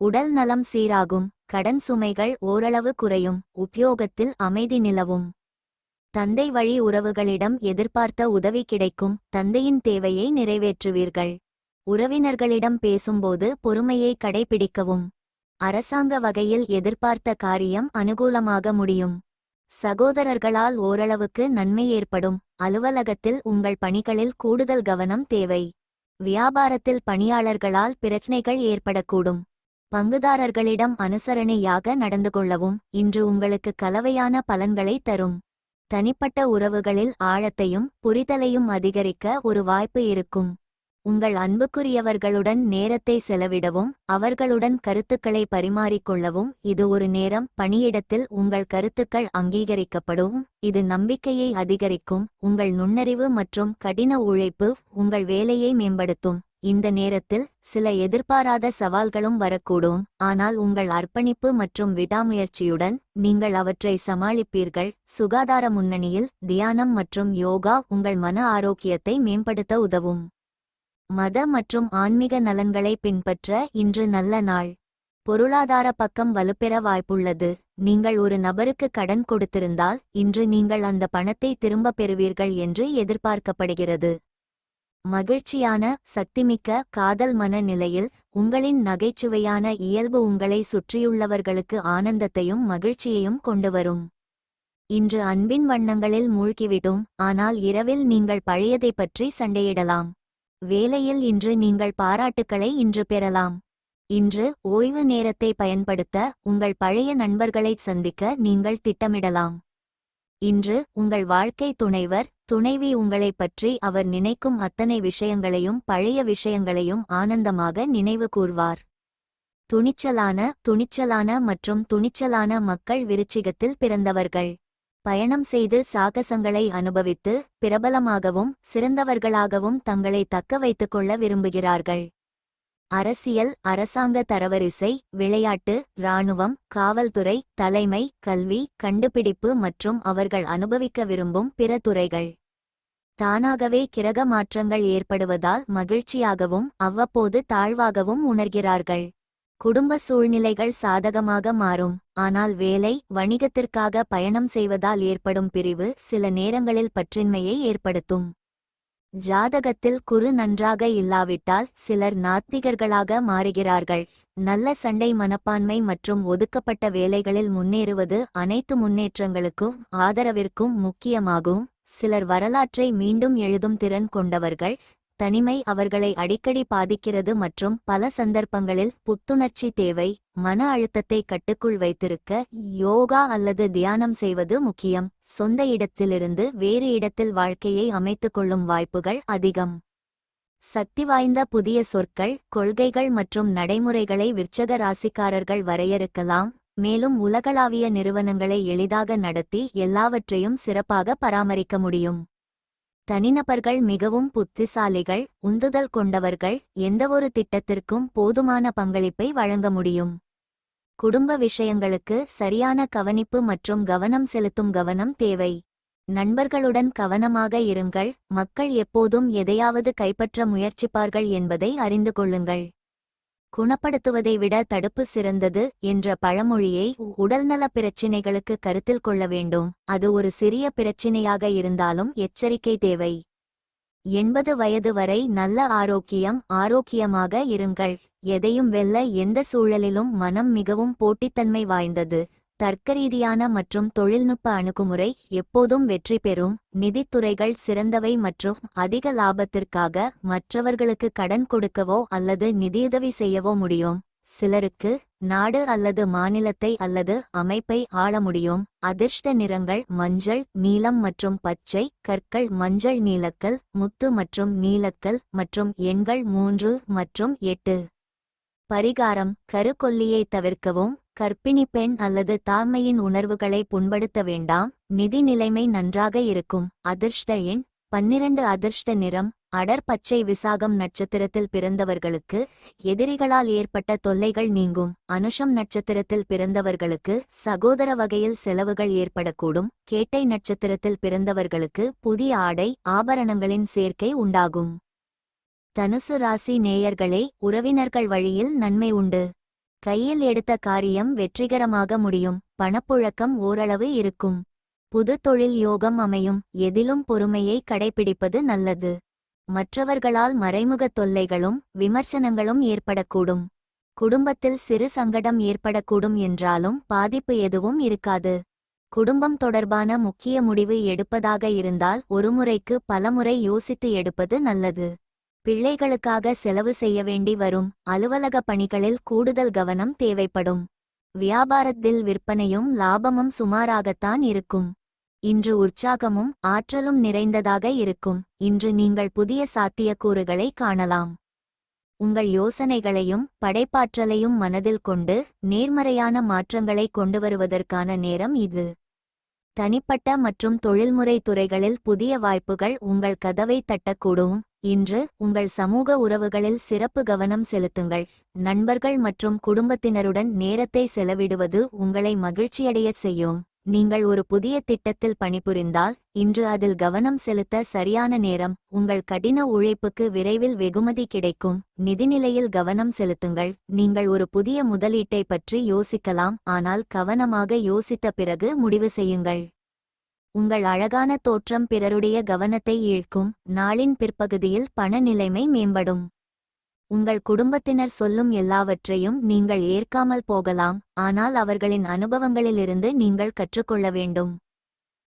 உடல் நலம் சீராகும். கடன் சுமைகள் ஓரளவு குறையும். உத்தியோகத்தில் அமைதி நிலவும். தந்தை வழி உறவுகளிடம் எதிர்பார்த்த உதவி கிடைக்கும். தந்தையின் தேவையை நிறைவேற்றுவீர்கள். உறவினர்களிடம் பேசும்போது பொறுமையை கடைபிடிக்கவும். அரசாங்க வகையில் எதிர்பார்த்த காரியம் அனுகூலமாக முடியும். சகோதரர்களால் ஓரளவுக்கு நன்மை ஏற்படும். அலுவலகத்தில் உங்கள் பணிகளில் கூடுதல் கவனம் தேவை. வியாபாரத்தில் பணியாளர்களால் பிரச்சனைகள் ஏற்படக்கூடும். பங்குதாரர்களிடம் அனுசரணையாக நடந்து கொள்ளவும். இன்று உங்களுக்கு கலவையான பலன்களை தரும். தனிப்பட்ட உறவுகளில் ஆழத்தையும் புரிதலையும் அதிகரிக்க ஒரு வாய்ப்பு இருக்கும். உங்கள் அன்புக்குரியவர்களுடன் நேரத்தை செலவிடவும் அவர்களுடன் கருத்துக்களை பரிமாறிக்கொள்ளவும் இது ஒரு நேரம். பணியிடத்தில் உங்கள் கருத்துக்கள் அங்கீகரிக்கப்படும். இது நம்பிக்கையை அதிகரிக்கும். உங்கள் நுண்ணறிவு மற்றும் கடின உழைப்பு உங்கள் வேலையை மேம்படுத்தும். இந்த நேரத்தில் சில எதிர்பாராத சவால்களும் வரக்கூடும், ஆனால் உங்கள் அர்ப்பணிப்பு மற்றும் விடாமுயற்சியுடன் நீங்கள் அவற்றை சமாளிப்பீர்கள். சுகாதார முன்னணியில் தியானம் மற்றும் யோகா உங்கள் மன ஆரோக்கியத்தை மேம்படுத்த உதவும். மத மற்றும் ஆன்மீக நலன்களை பின்பற்ற இன்று நல்ல நாள். பொருளாதார பக்கம் வலுப்பெற வாய்ப்புள்ளது. நீங்கள் ஒரு நபருக்கு கடன் கொடுத்திருந்தால் இன்று நீங்கள் அந்த பணத்தை திரும்பப் பெறுவீர்கள் என்று எதிர்பார்க்கப்படுகிறது. மகிழ்ச்சியான சக்திமிக்க காதல் மனநிலையில் உங்களின் நகைச்சுவையான இயல்பு உங்களை சுற்றியுள்ளவர்களுக்கு ஆனந்தத்தையும் மகிழ்ச்சியையும் கொண்டுவரும். இன்று அன்பின் வண்ணங்களில் மூழ்கிவிடும், ஆனால் இரவில் நீங்கள் பழையதைப் பற்றி சண்டையிடலாம். வேலையில் இன்று நீங்கள் பாராட்டுக்களை இன்று பெறலாம். இன்று ஓய்வு நேரத்தை பயன்படுத்த உங்கள் பழைய நண்பர்களைச் சந்திக்க நீங்கள் திட்டமிடலாம். இன்று உங்கள் வாழ்க்கை துணைவர் துணைவி உங்களைப் பற்றி அவர் நினைக்கும் அத்தனை விஷயங்களையும் பழைய விஷயங்களையும் ஆனந்தமாக நினைவு கூர்வார். துணிச்சலான மற்றும் துணிச்சலான மக்கள் விருச்சிகத்தில் பிறந்தவர்கள். பயணம் செய்து சாகசங்களை அனுபவித்து பிரபலமாகவும் சிறந்தவர்களாகவும் தங்களை தக்க வைத்துக்கொள்ள விரும்புகிறார்கள். அரசியல், அரசாங்க தரவரிசை, விளையாட்டு, இராணுவம், காவல்துறை, தலைமை, கல்வி, கண்டுபிடிப்பு மற்றும் அவர்கள் அனுபவிக்க விரும்பும் பிற துறைகள். தானாகவே கிரக மாற்றங்கள் ஏற்படுவதால் மகிழ்ச்சியாகவும் அவ்வப்போது தாழ்வாகவும் உணர்கிறார்கள். குடும்ப சூழ்நிலைகள் சாதகமாக மாறும், ஆனால் வேலை, வணிகத்திற்காக பயணம் செய்வதால் ஏற்படும் பிரிவு சில நேரங்களில் பற்றின்மையை ஏற்படுத்தும். ஜாதகத்தில் குரு நன்றாக இல்லாவிட்டால் சிலர் நாத்திகர்களாக மாறுகிறார்கள். நல்ல சண்டை மனப்பான்மை மற்றும் ஒதுக்கப்பட்ட வேலைகளில் முன்னேறுவது அனைத்து முன்னேற்றங்களுக்கும் ஆதரவிற்கும் முக்கியமாகும். சிலர் வரலாற்றை மீண்டும் எழுதும் திறன் கொண்டவர்கள். தனிமை அவர்களை அடிக்கடி பாதிக்கிறது மற்றும் பல சந்தர்ப்பங்களில் புத்துணர்ச்சி தேவை. மன அழுத்தத்தை கட்டுக்குள் வைத்திருக்க யோகா அல்லது தியானம் செய்வது முக்கியம். சொந்த இடத்திலிருந்து வேறு இடத்தில் வாழ்க்கையை அமைத்துக்கொள்ளும் வாய்ப்புகள் அதிகம். சக்தி வாய்ந்த புதிய சொற்கள், கொள்கைகள் மற்றும் நடைமுறைகளை விருச்சக ராசிக்காரர்கள் வரையறுக்கலாம். மேலும் உலகளாவிய நிறுவனங்களை எளிதாக நடத்தி எல்லாவற்றையும் சிறப்பாக பராமரிக்க முடியும். தனிநபர்கள் மிகவும் புத்திசாலிகள், உந்துதல் கொண்டவர்கள், எந்தவொரு திட்டத்திற்கும் போதுமான பங்களிப்பை வழங்க முடியும். குடும்ப விஷயங்களுக்கு சரியான கவனிப்பு மற்றும் கவனம் செலுத்தும் கவனம் தேவை. நண்பர்களுடன் கவனமாக இருங்கள், மக்கள் எப்போதும் எதையாவது கைப்பற்ற முயற்சிப்பார்கள் என்பதை அறிந்து கொள்ளுங்கள். குணப்படுத்துவதை விட தடுப்பு சிறந்தது என்ற பழமொழியை உடல்நல பிரச்சினைகளுக்கு கருத்தில் கொள்ள வேண்டும். அது ஒரு சிறிய பிரச்சினையாக இருந்தாலும் எச்சரிக்கை தேவை. 80 வயது வரை நல்ல ஆரோக்கியமாக இருங்கள். எதையும் வெல்ல எந்த சூழலிலும் மனம் மிகவும் போட்டித்தன்மை வாய்ந்தது. தர்க்கரீதியான மற்றும் தொழில்நுட்ப அணுகுமுறை எப்போதும் வெற்றி பெறும். நிதித்துறைகள் சிறந்தவை மற்றும் அதிக லாபத்திற்காக மற்றவர்களுக்கு கடன் கொடுக்கவோ அல்லது நிதியுதவி செய்யவோ முடியும். சிலருக்கு நாடு அல்லது மாநிலத்தை அல்லது அமைப்பை ஆள முடியும். அதிர்ஷ்ட நிறங்கள் மஞ்சள், நீலம் மற்றும் பச்சை. கற்கள் மஞ்சள், நீலக்கல், முத்து மற்றும் நீலக்கல் மற்றும் எண்கள் 3 மற்றும் 8. பரிகாரம்: கருக்கொல்லியை தவிர்க்கவும். கர்ப்பிணி பெண் அல்லது தாய்மையின் உணர்வுகளை புண்படுத்த வேண்டாம். நிதி நிலைமை நன்றாக இருக்கும். அதிர்ஷ்ட எண் 12. அதிர்ஷ்ட நிறம் அடர் பச்சை. விசாகம் நட்சத்திரத்தில் பிறந்தவர்களுக்கு எதிரிகளால் ஏற்பட்ட தொல்லைகள் நீங்கும். அனுஷம் நட்சத்திரத்தில் பிறந்தவர்களுக்கு சகோதர வகையில் செலவுகள் ஏற்படக்கூடும். கேட்டை நட்சத்திரத்தில் பிறந்தவர்களுக்கு புதிய ஆடை ஆபரணங்களின் சேர்க்கை உண்டாகும். தனுசு ராசி நேயர்களே, உறவினர்கள் வழியில் நன்மை உண்டு. கையில் எடுத்த காரியம் வெற்றிகரமாக முடியும். பணப்புழக்கம் ஓரளவு இருக்கும். புது தொழில் யோகம் அமையும். எதிலும் பொறுமையை கடைபிடிப்பது நல்லது. மற்றவர்களால் மறைமுக தொல்லைகளும் விமர்சனங்களும் ஏற்படக்கூடும். குடும்பத்தில் சிறு சங்கடம் ஏற்படக்கூடும் என்றாலும் பாதிப்பு எதுவும் இருக்காது. குடும்பம் தொடர்பான முக்கிய முடிவு எடுப்பதாக இருந்தால் ஒருமுறைக்கு பலமுறை யோசித்து எடுப்பது நல்லது. பிள்ளைகளுக்காக செலவு செய்ய வேண்டி வரும். அலுவலக பணிகளில் கூடுதல் கவனம் தேவைப்படும். வியாபாரத்தில் விற்பனையும் லாபமும் சுமாராகத்தான் இருக்கும். இன்று உற்சாகமும் ஆற்றலும் நிறைந்ததாக இருக்கும். இன்று நீங்கள் புதிய சாத்தியக்கூறுகளை காணலாம். உங்கள் யோசனைகளையும் படைப்பாற்றலையும் மனதில் கொண்டு நேர்மறையான மாற்றங்களை கொண்டுவருவதற்கான நேரம் இது. தனிப்பட்ட மற்றும் தொழில்முறை துறைகளில் புதிய வாய்ப்புகள் உங்கள் கதவை தட்டக்கூடும். இன்று உங்கள் சமூக உறவுகளில் சிறப்பு கவனம் செலுத்துங்கள். நண்பர்கள் மற்றும் குடும்பத்தினருடன் நேரத்தை செலவிடுவது உங்களை மகிழ்ச்சியடையச் செய்யும். நீங்கள் ஒரு புதிய திட்டத்தில் பணிபுரிந்தால் இன்று அதில் கவனம் செலுத்த சரியான நேரம். உங்கள் கடின உழைப்புக்கு விரைவில் வெகுமதி கிடைக்கும். நிதிநிலையில் கவனம் செலுத்துங்கள். நீங்கள் ஒரு புதிய முதலீட்டை பற்றி யோசிக்கலாம், ஆனால் கவனமாக யோசித்த பிறகு முடிவு செய்யுங்கள். உங்கள் அழகான தோற்றம் பிறருடைய கவனத்தை ஈர்க்கும். நாளின் பிற்பகுதியில் பண நிலைமை மேம்படும். உங்கள் குடும்பத்தினர் சொல்லும் எல்லாவற்றையும் நீங்கள் ஏற்காமல் போகலாம், ஆனால் அவர்களின் அனுபவங்களிலிருந்து நீங்கள் கற்றுக்கொள்ள வேண்டும்.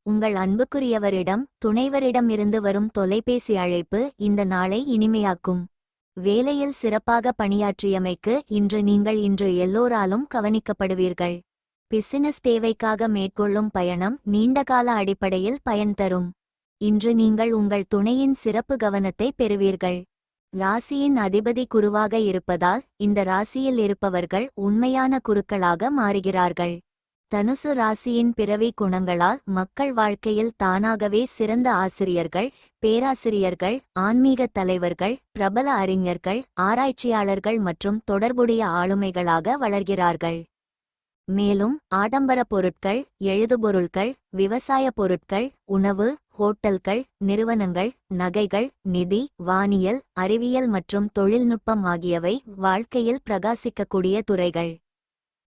உங்கள் அன்புக்குரியவரிடம் துணைவரிடமிருந்து வரும் தொலைபேசி அழைப்பு இந்த நாளை இனிமையாக்கும். வேலையில் சிறப்பாக பணியாற்றியமைக்கு இன்று எல்லோராலும் கவனிக்கப்படுவீர்கள். பிசினஸ் தேவைக்காக மேற்கொள்ளும் பயணம் நீண்டகால அடிப்படையில் பயன் தரும். இன்று நீங்கள் உங்கள் துணையின் சிறப்பு கவனத்தை பெறுவீர்கள். ராசியின் அதிபதி குருவாக இருப்பதால் இந்த ராசியில் இருப்பவர்கள் உண்மையான குருக்களாக மாறுகிறார்கள். தனுசு ராசியின் பிறவி குணங்களால் மக்கள் வாழ்க்கையில் தானாகவே சிறந்த ஆசிரியர்கள், பேராசிரியர்கள், ஆன்மீக தலைவர்கள், பிரபல அறிஞர்கள், ஆராய்ச்சியாளர்கள் மற்றும் தொடர்புடைய ஆளுமைகளாக வளர்கிறார்கள். மேலும் ஆடம்பர பொருட்கள், எழுதுபொருட்கள், விவசாய பொருட்கள், உணவு, ஹோட்டல்கள், நிறுவனங்கள், நகைகள், நிதி, வானியல், அறிவியல் மற்றும் தொழில்நுட்பம் ஆகியவை வாழ்க்கையில் பிரகாசிக்கக்கூடிய துறைகள்.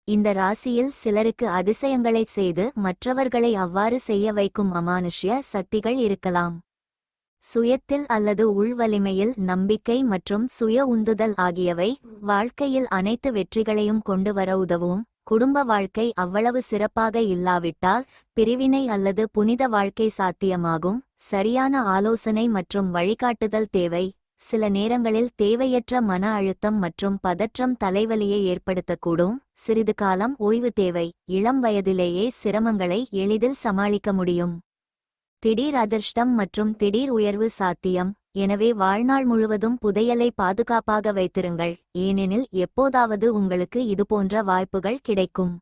இந்த ராசியில் சிலருக்கு அதிசயங்களைச் செய்து மற்றவர்களை அவ்வாறு செய்ய வைக்கும் அமானுஷ்ய சக்திகள் இருக்கலாம். சுயத்தில் அல்லது உள்வலிமையில் நம்பிக்கை மற்றும் சுய உந்துதல் ஆகியவை வாழ்க்கையில் அனைத்து வெற்றிகளையும் கொண்டு வர உதவும். குடும்ப வாழ்க்கை அவ்வளவு சிறப்பாக இல்லாவிட்டால் பிரிவினை அல்லது புனித வாழ்க்கை சாத்தியமாகும். சரியான ஆலோசனை மற்றும் வழிகாட்டுதல் தேவை. சில நேரங்களில் தேவையற்ற மன அழுத்தம் மற்றும் பதற்றம் தலைவலியை ஏற்படுத்தக்கூடும். சிறிது காலம் ஓய்வு தேவை. இளம் வயதிலேயே சிரமங்களை எளிதில் சமாளிக்க முடியும். திடீர் அதிர்ஷ்டம் மற்றும் திடீர் உயர்வு சாத்தியம். எனவே வாழ்நாள் முழுவதும் புதையலை பாதுகாப்பாக வைத்திருங்கள், ஏனெனில் எப்போதாவது உங்களுக்கு இதுபோன்ற வாய்ப்புகள் கிடைக்கும்.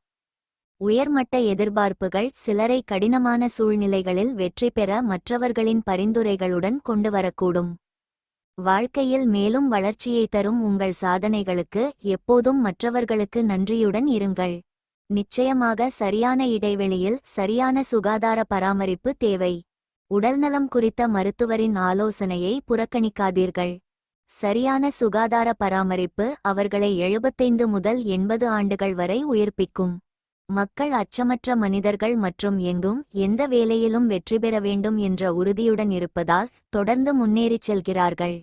உயர்மட்ட எதிர்பார்ப்புகள் சிலரை கடினமான சூழ்நிலைகளில் வெற்றி பெற மற்றவர்களின் பரிந்துரைகளுடன் கொண்டு வரக்கூடும். வாழ்க்கையில் மேலும் வளர்ச்சியை தரும் உங்கள் சாதனைகளுக்கு எப்போதும் மற்றவர்களுக்கு நன்றியுடன் இருங்கள். நிச்சயமாக சரியான இடைவெளியில் சரியான சுகாதார பராமரிப்பு தேவை. உடல்நலம் குறித்த மருத்துவரின் ஆலோசனையை புறக்கணிக்காதீர்கள். சரியான சுகாதார பராமரிப்பு அவர்களை 75 முதல் 80 ஆண்டுகள் வரை உயிர்ப்பிக்கும். மக்கள் அச்சமற்ற மனிதர்கள் மற்றும் எங்கும் எந்த வேலையிலும் வெற்றி பெற வேண்டும் என்ற உறுதியுடன் இருப்பதால் தொடர்ந்து முன்னேறிச் செல்கிறார்கள்.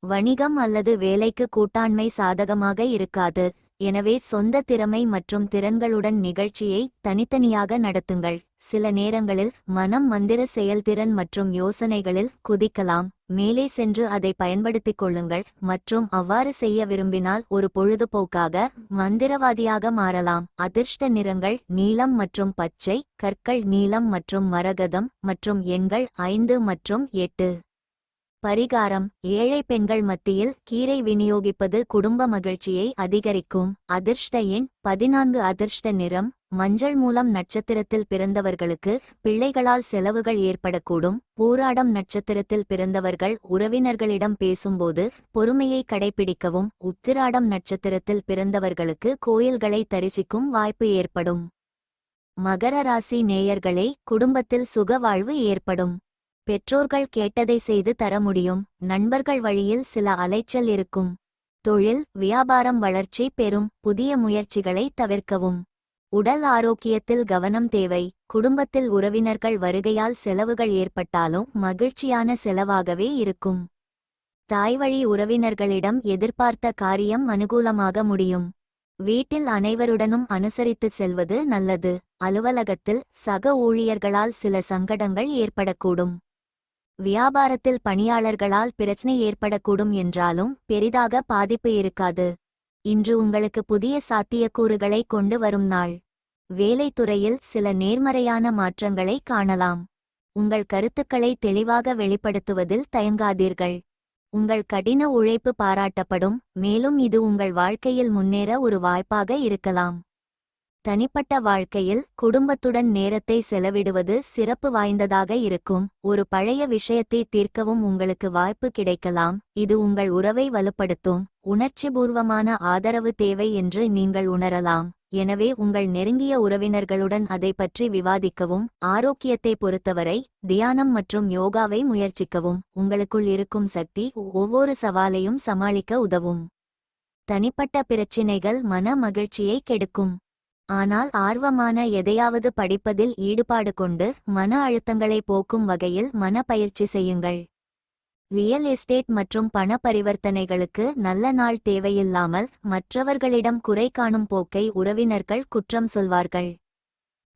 வணிகம் அல்லது வேலைக்கு கூட்டாண்மை சாதகமாக இருக்காது. எனவே சொந்த திறமை மற்றும் திறன்களுடன் நிகழ்ச்சியை தனித்தனியாக நடத்துங்கள். சில நேரங்களில் மனம் மந்திர செயல்திறன் மற்றும் யோசனைகளில் குதிக்கலாம். மேலே சென்று அதை பயன்படுத்திக் கொள்ளுங்கள் மற்றும் அவ்வாறு செய்ய விரும்பினால் ஒரு பொழுதுபோக்காக மந்திரவாதியாக மாறலாம். அதிர்ஷ்ட நிறங்கள் நீலம் மற்றும் பச்சை, கற்கள் நீலம் மற்றும் மரகதம் மற்றும் எண்கள் 5 மற்றும் 8. பரிகாரம்: ஏழை பெண்கள் மத்தியில் கீரை விநியோகிப்பது குடும்ப மகிழ்ச்சியை அதிகரிக்கும். அதிர்ஷ்ட எண் 14. அதிர்ஷ்ட நிறம் மஞ்சள். மூலம் நட்சத்திரத்தில் பிறந்தவர்களுக்கு பிள்ளைகளால் செலவுகள் ஏற்படக்கூடும். பூராடம் நட்சத்திரத்தில் பிறந்தவர்கள் உறவினர்களிடம் பேசும்போது பொறுமையை கடைபிடிக்கவும். உத்திராடம் நட்சத்திரத்தில் பிறந்தவர்களுக்கு கோயில்களை தரிசிக்கும் வாய்ப்பு ஏற்படும். மகர ராசி நேயர்களே, குடும்பத்தில் சுகவாழ்வு ஏற்படும். பெற்றோர்கள் கேட்டதை செய்து தர முடியும். நண்பர்கள் வழியில் சில அலைச்சல் இருக்கும். தொழில் வியாபாரம் வளர்ச்சி பெறும். புதிய முயற்சிகளை தவிர்க்கவும். உடல் ஆரோக்கியத்தில் கவனம் தேவை. குடும்பத்தில் உறவினர்கள் வருகையால் செலவுகள் ஏற்பட்டாலும் மகிழ்ச்சியான செலவாகவே இருக்கும். தாய்வழி உறவினர்களிடம் எதிர்பார்த்த காரியம் அனுகூலமாக முடியும். வீட்டில் அனைவருடனும் அனுசரித்து செல்வது நல்லது. அலுவலகத்தில் சக ஊழியர்களால் சில சங்கடங்கள் ஏற்படக்கூடும். வியாபாரத்தில் பணியாளர்களால் பிரச்சனை ஏற்படக்கூடும் என்றாலும் பெரிதாக பாதிப்பு இருக்காது. இன்று உங்களுக்கு புதிய சாத்தியக்கூறுகளை கொண்டு வரும் நாள். வேலைத்துறையில் சில நேர்மறையான மாற்றங்களை காணலாம். உங்கள் கருத்துக்களை தெளிவாக வெளிப்படுத்துவதில் தயங்காதீர்கள். உங்கள் கடின உழைப்பு பாராட்டப்படும், மேலும் இது உங்கள் வாழ்க்கையில் முன்னேற ஒரு வாய்ப்பாக இருக்கலாம். தனிப்பட்ட வாழ்க்கையில் குடும்பத்துடன் நேரத்தை செலவிடுவது சிறப்பு வாய்ந்ததாக இருக்கும். ஒரு பழைய விஷயத்தை தீர்க்கவும் உங்களுக்கு வாய்ப்பு கிடைக்கலாம். இது உங்கள் உறவை வலுப்படுத்தும். உணர்ச்சிபூர்வமான ஆதரவு தேவை என்று நீங்கள் உணரலாம். எனவே உங்கள் நெருங்கிய உறவினர்களுடன் அதை பற்றி விவாதிக்கவும். ஆரோக்கியத்தை பொறுத்தவரை தியானம் மற்றும் யோகாவை முயற்சிக்கவும். உங்களுக்குள் இருக்கும் சக்தி ஒவ்வொரு சவாலையும் சமாளிக்க உதவும். தனிப்பட்ட பிரச்சினைகள் மன மகிழ்ச்சியை கெடுக்கும். ஆனால் ஆர்வமான எதையாவது படிப்பதில் ஈடுபாடு கொண்டு மன அழுத்தங்களை போக்கும் வகையில் மன பயிற்சி செய்யுங்கள். ரியல் எஸ்டேட் மற்றும் பண பரிவர்த்தனைகளுக்கு நல்ல நாள் தேவையில்லாமல் மற்றவர்களிடம் குறை காணும் போக்கை உறவினர்கள் குற்றம் சொல்வார்கள்.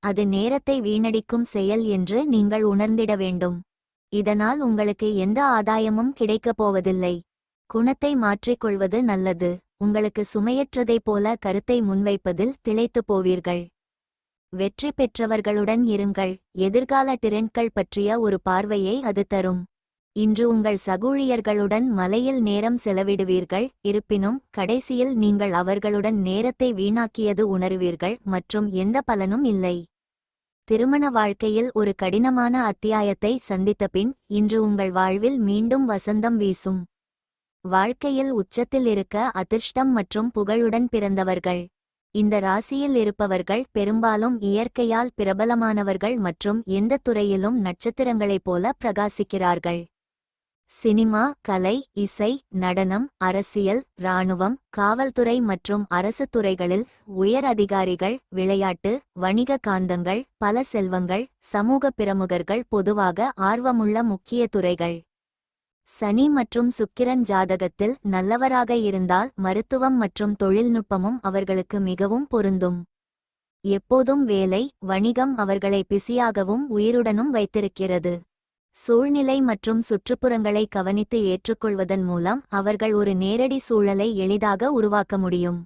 அது நேரத்தை வீணடிக்கும் செயல் என்று நீங்கள் உணர்ந்திட வேண்டும். இதனால் உங்களுக்கு எந்த ஆதாயமும் கிடைக்கப் போவதில்லை. குணத்தை மாற்றிக்கொள்வது நல்லது. உங்களுக்கு சுமையற்றதைப் போல கருத்தை முன்வைப்பதில் திளைத்துப் போவீர்கள். வெற்றி பெற்றவர்களுடன் இருங்கள். எதிர்கால டிரெண்ட்கள் பற்றிய ஒரு பார்வையை அது தரும். இன்று உங்கள் சகூழியர்களுடன் மலையில் நேரம் செலவிடுவீர்கள். இருப்பினும் கடைசியில் நீங்கள் அவர்களுடன் நேரத்தை வீணாக்கியது உணருவீர்கள் மற்றும் எந்த பலனும் இல்லை. திருமண வாழ்க்கையில் ஒரு கடினமான அத்தியாயத்தை சந்தித்த பின் இன்று உங்கள் வாழ்வில் மீண்டும் வசந்தம் வீசும். வாழ்க்கையில் உச்சத்தில் இருக்க அதிர்ஷ்டம் மற்றும் புகழுடன் பிறந்தவர்கள். இந்த ராசியில் இருப்பவர்கள் பெரும்பாலும் இயற்கையால் பிரபலமானவர்கள் மற்றும் எந்த துறையிலும் நட்சத்திரங்களைப் போல பிரகாசிக்கிறார்கள். சினிமா, கலை, இசை, நடனம், அரசியல், இராணுவம், காவல்துறை மற்றும் அரசு துறைகளில் உயர் அதிகாரிகள், விளையாட்டு, வணிக காந்தங்கள், பல செல்வங்கள், சமூக பிரமுகர்கள் பொதுவாக ஆர்வமுள்ள முக்கிய துறைகள். சனி மற்றும் சுக்கிரன் ஜாதகத்தில் நல்லவராக இருந்தால் மருத்துவம் மற்றும் தொழில்நுட்பமும் அவர்களுக்கு மிகவும் பொருந்தும். எப்போதும் வேலை, வணிகம் அவர்களை பிஸியாகவும் உயிருடனும் வைத்திருக்கிறது. சூழ்நிலை மற்றும் சுற்றுப்புறங்களை கவனித்து ஏற்றுக்கொள்வதன் மூலம் அவர்கள் ஒரு நேரடி சூழலை எளிதாக உருவாக்க முடியும்.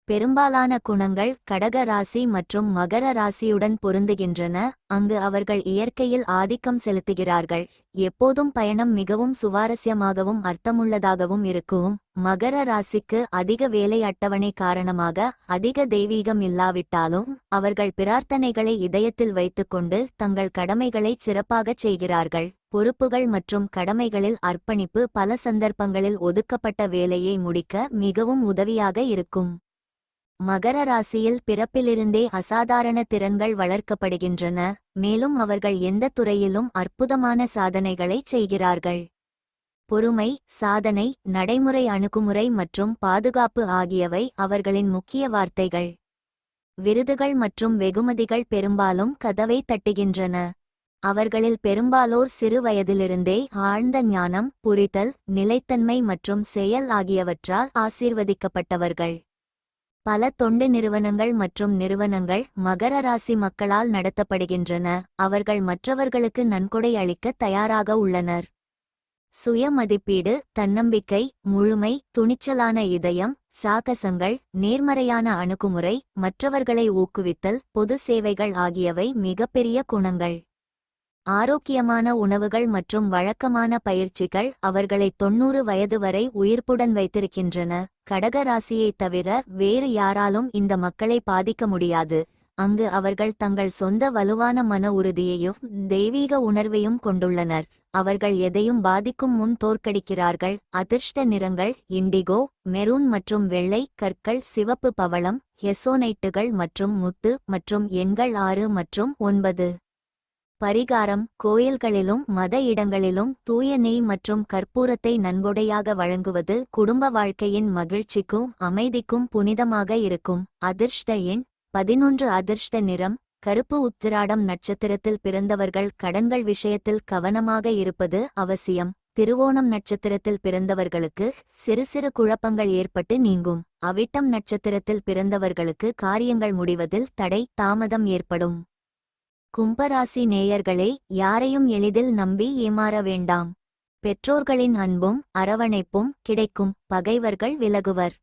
பெரும்பாலான குணங்கள் கடக ராசி மற்றும் மகர ராசியுடன் பொருந்துகின்றன, அங்கு அவர்கள் இயற்கையில் ஆதிக்கம் செலுத்துகிறார்கள். எப்போதும் பயணம் மிகவும் சுவாரஸ்யமாகவும் அர்த்தமுள்ளதாகவும் இருக்கும். மகர ராசிக்கு அதிக வேலை அட்டவணை காரணமாக அதிக தெய்வீகம் இல்லாவிட்டாலும் அவர்கள் பிரார்த்தனைகளை இதயத்தில் வைத்துக்கொண்டு தங்கள் கடமைகளை சிறப்பாகச் செய்கிறார்கள். பொறுப்புகள் மற்றும் கடமைகளில் அர்ப்பணிப்பு பல சந்தர்ப்பங்களில் ஒதுக்கப்பட்ட வேலையை முடிக்க மிகவும் உதவியாக இருக்கும். மகர ராசியில் பிறப்பிலிருந்தே அசாதாரண திறன்கள் வளர்க்கப்படுகின்றன, மேலும் அவர்கள் எந்த துறையிலும் அற்புதமான சாதனைகளை செய்கிறார்கள். பொறுமை, சாதனை, நடைமுறை அணுகுமுறை மற்றும் பாதுகாப்பு ஆகியவை அவர்களின் முக்கிய வார்த்தைகள். விருதுகள் மற்றும் வெகுமதிகள் பெரும்பாலும் கதவை தட்டுகின்றன. அவர்களில் பெரும்பாலோர் சிறு வயதிலிருந்தே ஆழ்ந்த ஞானம், புரிதல், நிலைத்தன்மை மற்றும் செயல் ஆகியவற்றால் ஆசீர்வதிக்கப்பட்டவர்கள். பல தொண்டு நிறுவனங்கள் மற்றும் நிறுவனங்கள் மகர ராசி மக்களால் நடத்தப்படுகின்றன. அவர்கள் மற்றவர்களுக்கு நன்கொடை அளிக்க தயாராக உள்ளனர். சுய மதிப்பீடு, தன்னம்பிக்கை, முழுமை, துணிச்சலான இதயம், சாகசங்கள், நேர்மறையான அணுகுமுறை, மற்றவர்களை ஊக்குவித்தல், பொது சேவைகள் ஆகியவை மிகப்பெரிய குணங்கள். ஆரோக்கியமான உணவுகள் மற்றும் வழக்கமான பயிற்சிகள் அவர்களை 90 வயது வரை உயிர்ப்புடன் வைத்திருக்கின்றன. கடக ராசியைத் தவிர வேறு யாராலும் இந்த மக்களை பாதிக்க முடியாது, அங்கு அவர்கள் தங்கள் சொந்த வலுவான மன உறுதியையும் தெய்வீக உணர்வையும் கொண்டுள்ளனர். அவர்கள் எதையும் பாதிக்கும் முன் தோற்கடிக்கிறார்கள். அதிர்ஷ்ட நிறங்கள் இண்டிகோ, மெரூன் மற்றும் வெள்ளை, கற்கள் சிவப்பு, பவளம், ஹெசோனைட்டுகள் மற்றும் முத்து, மற்றும் எண்கள் 6 மற்றும் 9. பரிகாரம்: கோயில்களிலும் மத இடங்களிலும் தூய நெய் மற்றும் கற்பூரத்தை நன்கொடையாக வழங்குவது குடும்ப வாழ்க்கையின் மகிழ்ச்சிக்கும் அமைதிக்கும் புனிதமாக இருக்கும். அதிர்ஷ்ட எண் 11. அதிர்ஷ்ட நிறம் கருப்பு. உத்திராடம் நட்சத்திரத்தில் பிறந்தவர்கள் கடன்கள் விஷயத்தில் கவனமாக இருப்பது அவசியம். திருவோணம் நட்சத்திரத்தில் பிறந்தவர்களுக்கு சிறு சிறு குழப்பங்கள் ஏற்பட்டு நீங்கும். அவிட்டம் நட்சத்திரத்தில் பிறந்தவர்களுக்கு காரியங்கள் முடிவதில் தடை, தாமதம் ஏற்படும். கும்பராசி நேயர்களே, யாரையும் எளிதில் நம்பி ஏமாற வேண்டாம். பெற்றோர்களின் அன்பும் அரவணைப்பும் கிடைக்கும். பகைவர்கள் விலகுவர்.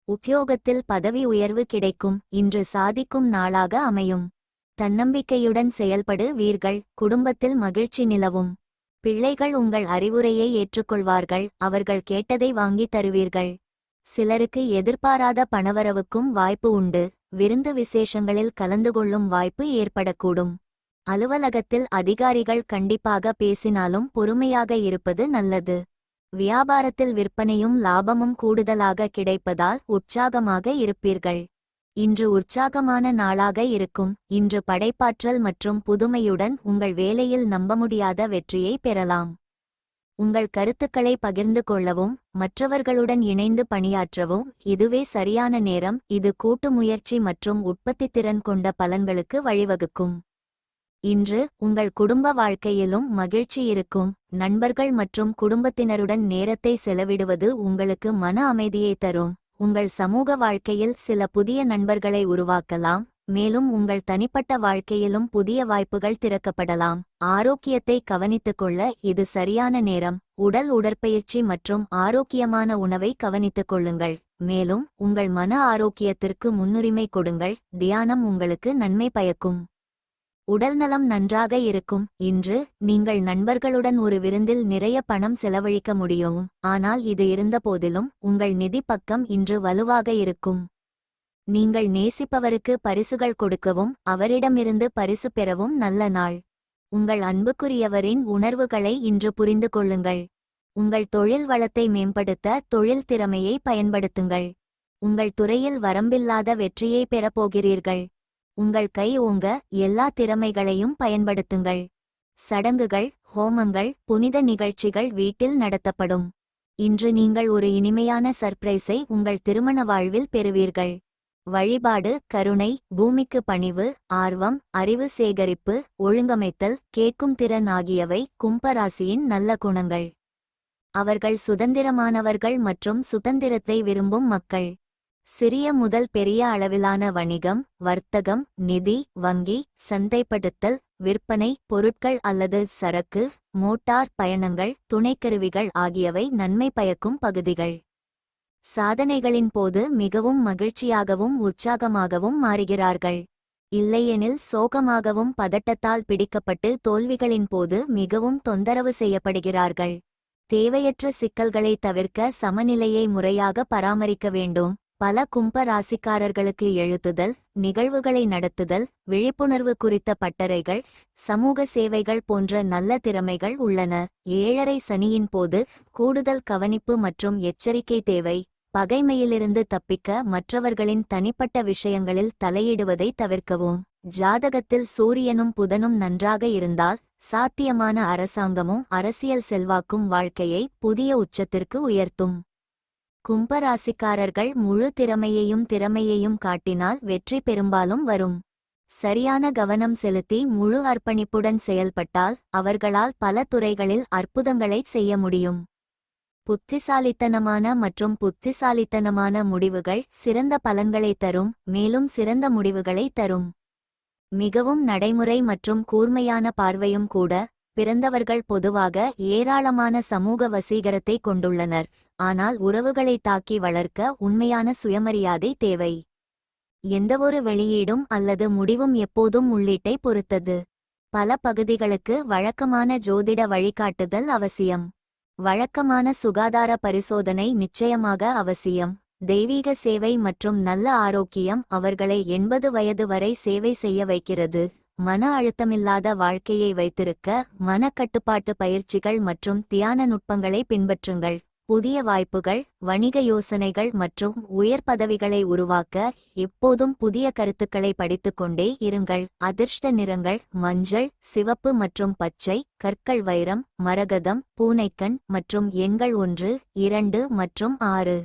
உத்தியோகத்தில் பதவி உயர்வு கிடைக்கும். இன்று சாதிக்கும் நாளாக அமையும். தன்னம்பிக்கையுடன் செயல்படுவீர்கள். குடும்பத்தில் மகிழ்ச்சி நிலவும். பிள்ளைகள் உங்கள் அறிவுரையை ஏற்றுக்கொள்வார்கள். அவர்கள் கேட்டதை வாங்கி தருவீர்கள். சிலருக்கு எதிர்பாராத பணவரவுக்கும் வாய்ப்பு உண்டு. விருந்து விசேஷங்களில் கலந்து கொள்ளும் வாய்ப்பு ஏற்படக்கூடும். அலுவலகத்தில் அதிகாரிகள் கண்டிப்பாக பேசினாலும் பொறுமையாக இருப்பது நல்லது. வியாபாரத்தில் விற்பனையும் லாபமும் கூடுதலாக கிடைப்பதால் உற்சாகமாக இருப்பீர்கள். இன்று உற்சாகமான நாளாக இருக்கும். இன்று படைப்பாற்றல் மற்றும் புதுமையுடன் உங்கள் வேலையில் நம்பமுடியாத வெற்றியை பெறலாம். உங்கள் கருத்துக்களை பகிர்ந்து கொள்ளவும் மற்றவர்களுடன் இணைந்து பணியாற்றவும் இதுவே சரியான நேரம். இது கூட்டு முயற்சி மற்றும் உற்பத்தித்திறன் கொண்ட பலன்களுக்கு வழிவகுக்கும். இன்று உங்கள் குடும்ப வாழ்க்கையிலும் மகிழ்ச்சி இருக்கும். நண்பர்கள் மற்றும் குடும்பத்தினருடன் நேரத்தை செலவிடுவது உங்களுக்கு மன அமைதியை தரும். உங்கள் சமூக வாழ்க்கையில் சில புதிய நண்பர்களை உருவாக்கலாம், மேலும் உங்கள் தனிப்பட்ட வாழ்க்கையிலும் புதிய வாய்ப்புகள் திறக்கப்படலாம். ஆரோக்கியத்தை கவனித்துக்கொள்ள இது சரியான நேரம். உடல் உடற்பயிற்சி மற்றும் ஆரோக்கியமான உணவை கவனித்துக் கொள்ளுங்கள். மேலும் உங்கள் மன ஆரோக்கியத்திற்கு முன்னுரிமை கொடுங்கள். தியானம் உங்களுக்கு நன்மை பயக்கும். உடல்நலம் நன்றாக இருக்கும். இன்று நீங்கள் நண்பர்களுடன் ஒரு விருந்தில் நிறைய பணம் செலவழிக்க முடியும், ஆனால் இது இருந்தபோதிலும் உங்கள் நிதி பக்கம் இன்று வலுவாக இருக்கும். நீங்கள் நேசிப்பவருக்கு பரிசுகள் கொடுக்கவும் அவரிடமிருந்து பரிசு பெறவும் நல்ல நாள். உங்கள் அன்புக்குரியவரின் உணர்வுகளை இன்று புரிந்து கொள்ளுங்கள். உங்கள் தொழில் வளத்தை மேம்படுத்த தொழில் திறமையை பயன்படுத்துங்கள். உங்கள் துறையில் வரம்பில்லாத வெற்றியை பெறப்போகிறீர்கள். உங்கள் கை ஓங்க எல்லா திறமைகளையும் பயன்படுத்துங்கள். சடங்குகள், ஹோமங்கள், புனித நிகழ்ச்சிகள் வீட்டில் நடத்தப்படும். இன்று நீங்கள் ஒரு இனிமையான சர்ப்ரைஸை உங்கள் திருமண வாழ்வில் பெறுவீர்கள். வழிபாடு, கருணை, பூமிக்கு பணிவு, ஆர்வம், அறிவு சேகரிப்பு, ஒழுங்கமைத்தல், கேட்கும் திறன் ஆகியவை கும்பராசியின் நல்ல குணங்கள். அவர்கள் சுதந்திரமானவர்கள் மற்றும் சுதந்திரத்தை விரும்பும் மக்கள். சிறிய முதல் பெரிய அளவிலான வணிகம், வர்த்தகம், நிதி, வங்கி, சந்தைப்படுத்தல், விற்பனை, பொருட்கள் அல்லது சரக்கு, மோட்டார் பயணங்கள், துணைக்கருவிகள் ஆகியவை நன்மை பயக்கும் பகுதிகள். சாதனைகளின் போது மிகவும் மகிழ்ச்சியாகவும் உற்சாகமாகவும் மாறுகிறார்கள். இல்லையெனில் சோகமாகவும் பதட்டத்தால் பிடிக்கப்பட்டு தோல்விகளின் போது மிகவும் தொந்தரவு செய்யப்படுகிறார்கள். தேவையற்ற சிக்கல்களை தவிர்க்க சமநிலையை முறையாக பராமரிக்க வேண்டும். பல கும்ப ராசிக்காரர்களுக்கு எழுதுதல், நிகழ்வுகளை நடத்துதல், விழிப்புணர்வு குறித்த பட்டறைகள், சமூக சேவைகள் போன்ற நல்ல திறமைகள் உள்ளன. 7.5 சனியின் போது கூடுதல் கவனிப்பு மற்றும் எச்சரிக்கை தேவை. பகைமையிலிருந்து தப்பிக்க மற்றவர்களின் தனிப்பட்ட விஷயங்களில் தலையிடுவதை தவிர்க்கவும். ஜாதகத்தில் சூரியனும் புதனும் நன்றாக இருந்தால் சாத்தியமான அரசாங்கமும் அரசியல் செல்வாக்கும் வாழ்க்கையை புதிய உச்சத்திற்கு உயர்த்தும். கும்பராசிக்காரர்கள் முழு திறமையையும் காட்டினால் வெற்றி பெரும்பாலும் வரும். சரியான கவனம் செலுத்தி முழு அர்ப்பணிப்புடன் செயல்பட்டால் அவர்களால் பல துறைகளில் அற்புதங்களை செய்ய முடியும். புத்திசாலித்தனமான முடிவுகள் சிறந்த பலன்களை தரும், மேலும் சிறந்த முடிவுகளை தரும். மிகவும் நடைமுறை மற்றும் கூர்மையான பார்வையும் கூட. பிறந்தவர்கள் பொதுவாக ஏராளமான சமூக வசீகரத்தை கொண்டுள்ளனர், ஆனால் உறவுகளை தாக்கி வளர்க்க உண்மையான சுயமரியாதை தேவை. எந்தவொரு வெளியீடும் அல்லது முடிவும் எப்போதும் உள்ளீட்டை பொறுத்தது. பல பகுதிகளுக்கு வழக்கமான ஜோதிட வழிகாட்டுதல் அவசியம். வழக்கமான சுகாதார பரிசோதனை நிச்சயமாக அவசியம். தெய்வீக சேவை மற்றும் நல்ல ஆரோக்கியம் அவர்களை 80 வயது வரை சேவை செய்ய வைக்கிறது. மன அழுத்தமில்லாத வாழ்க்கையை வைத்திருக்க மனக்கட்டுப்பாட்டு பயிற்சிகள் மற்றும் தியான நுட்பங்களை பின்பற்றுங்கள். புதிய வாய்ப்புகள், வணிக யோசனைகள் மற்றும் உயர் பதவிகளை உருவாக்க எப்போதும் புதிய கருத்துக்களை படித்துக்கொண்டே இருங்கள். அதிர்ஷ்ட நிறங்கள் மஞ்சள், சிவப்பு மற்றும் பச்சை. கற்கள் வைரம், மரகதம், பூனைக்கண் மற்றும் எண்கள் 1, 2 மற்றும் 6.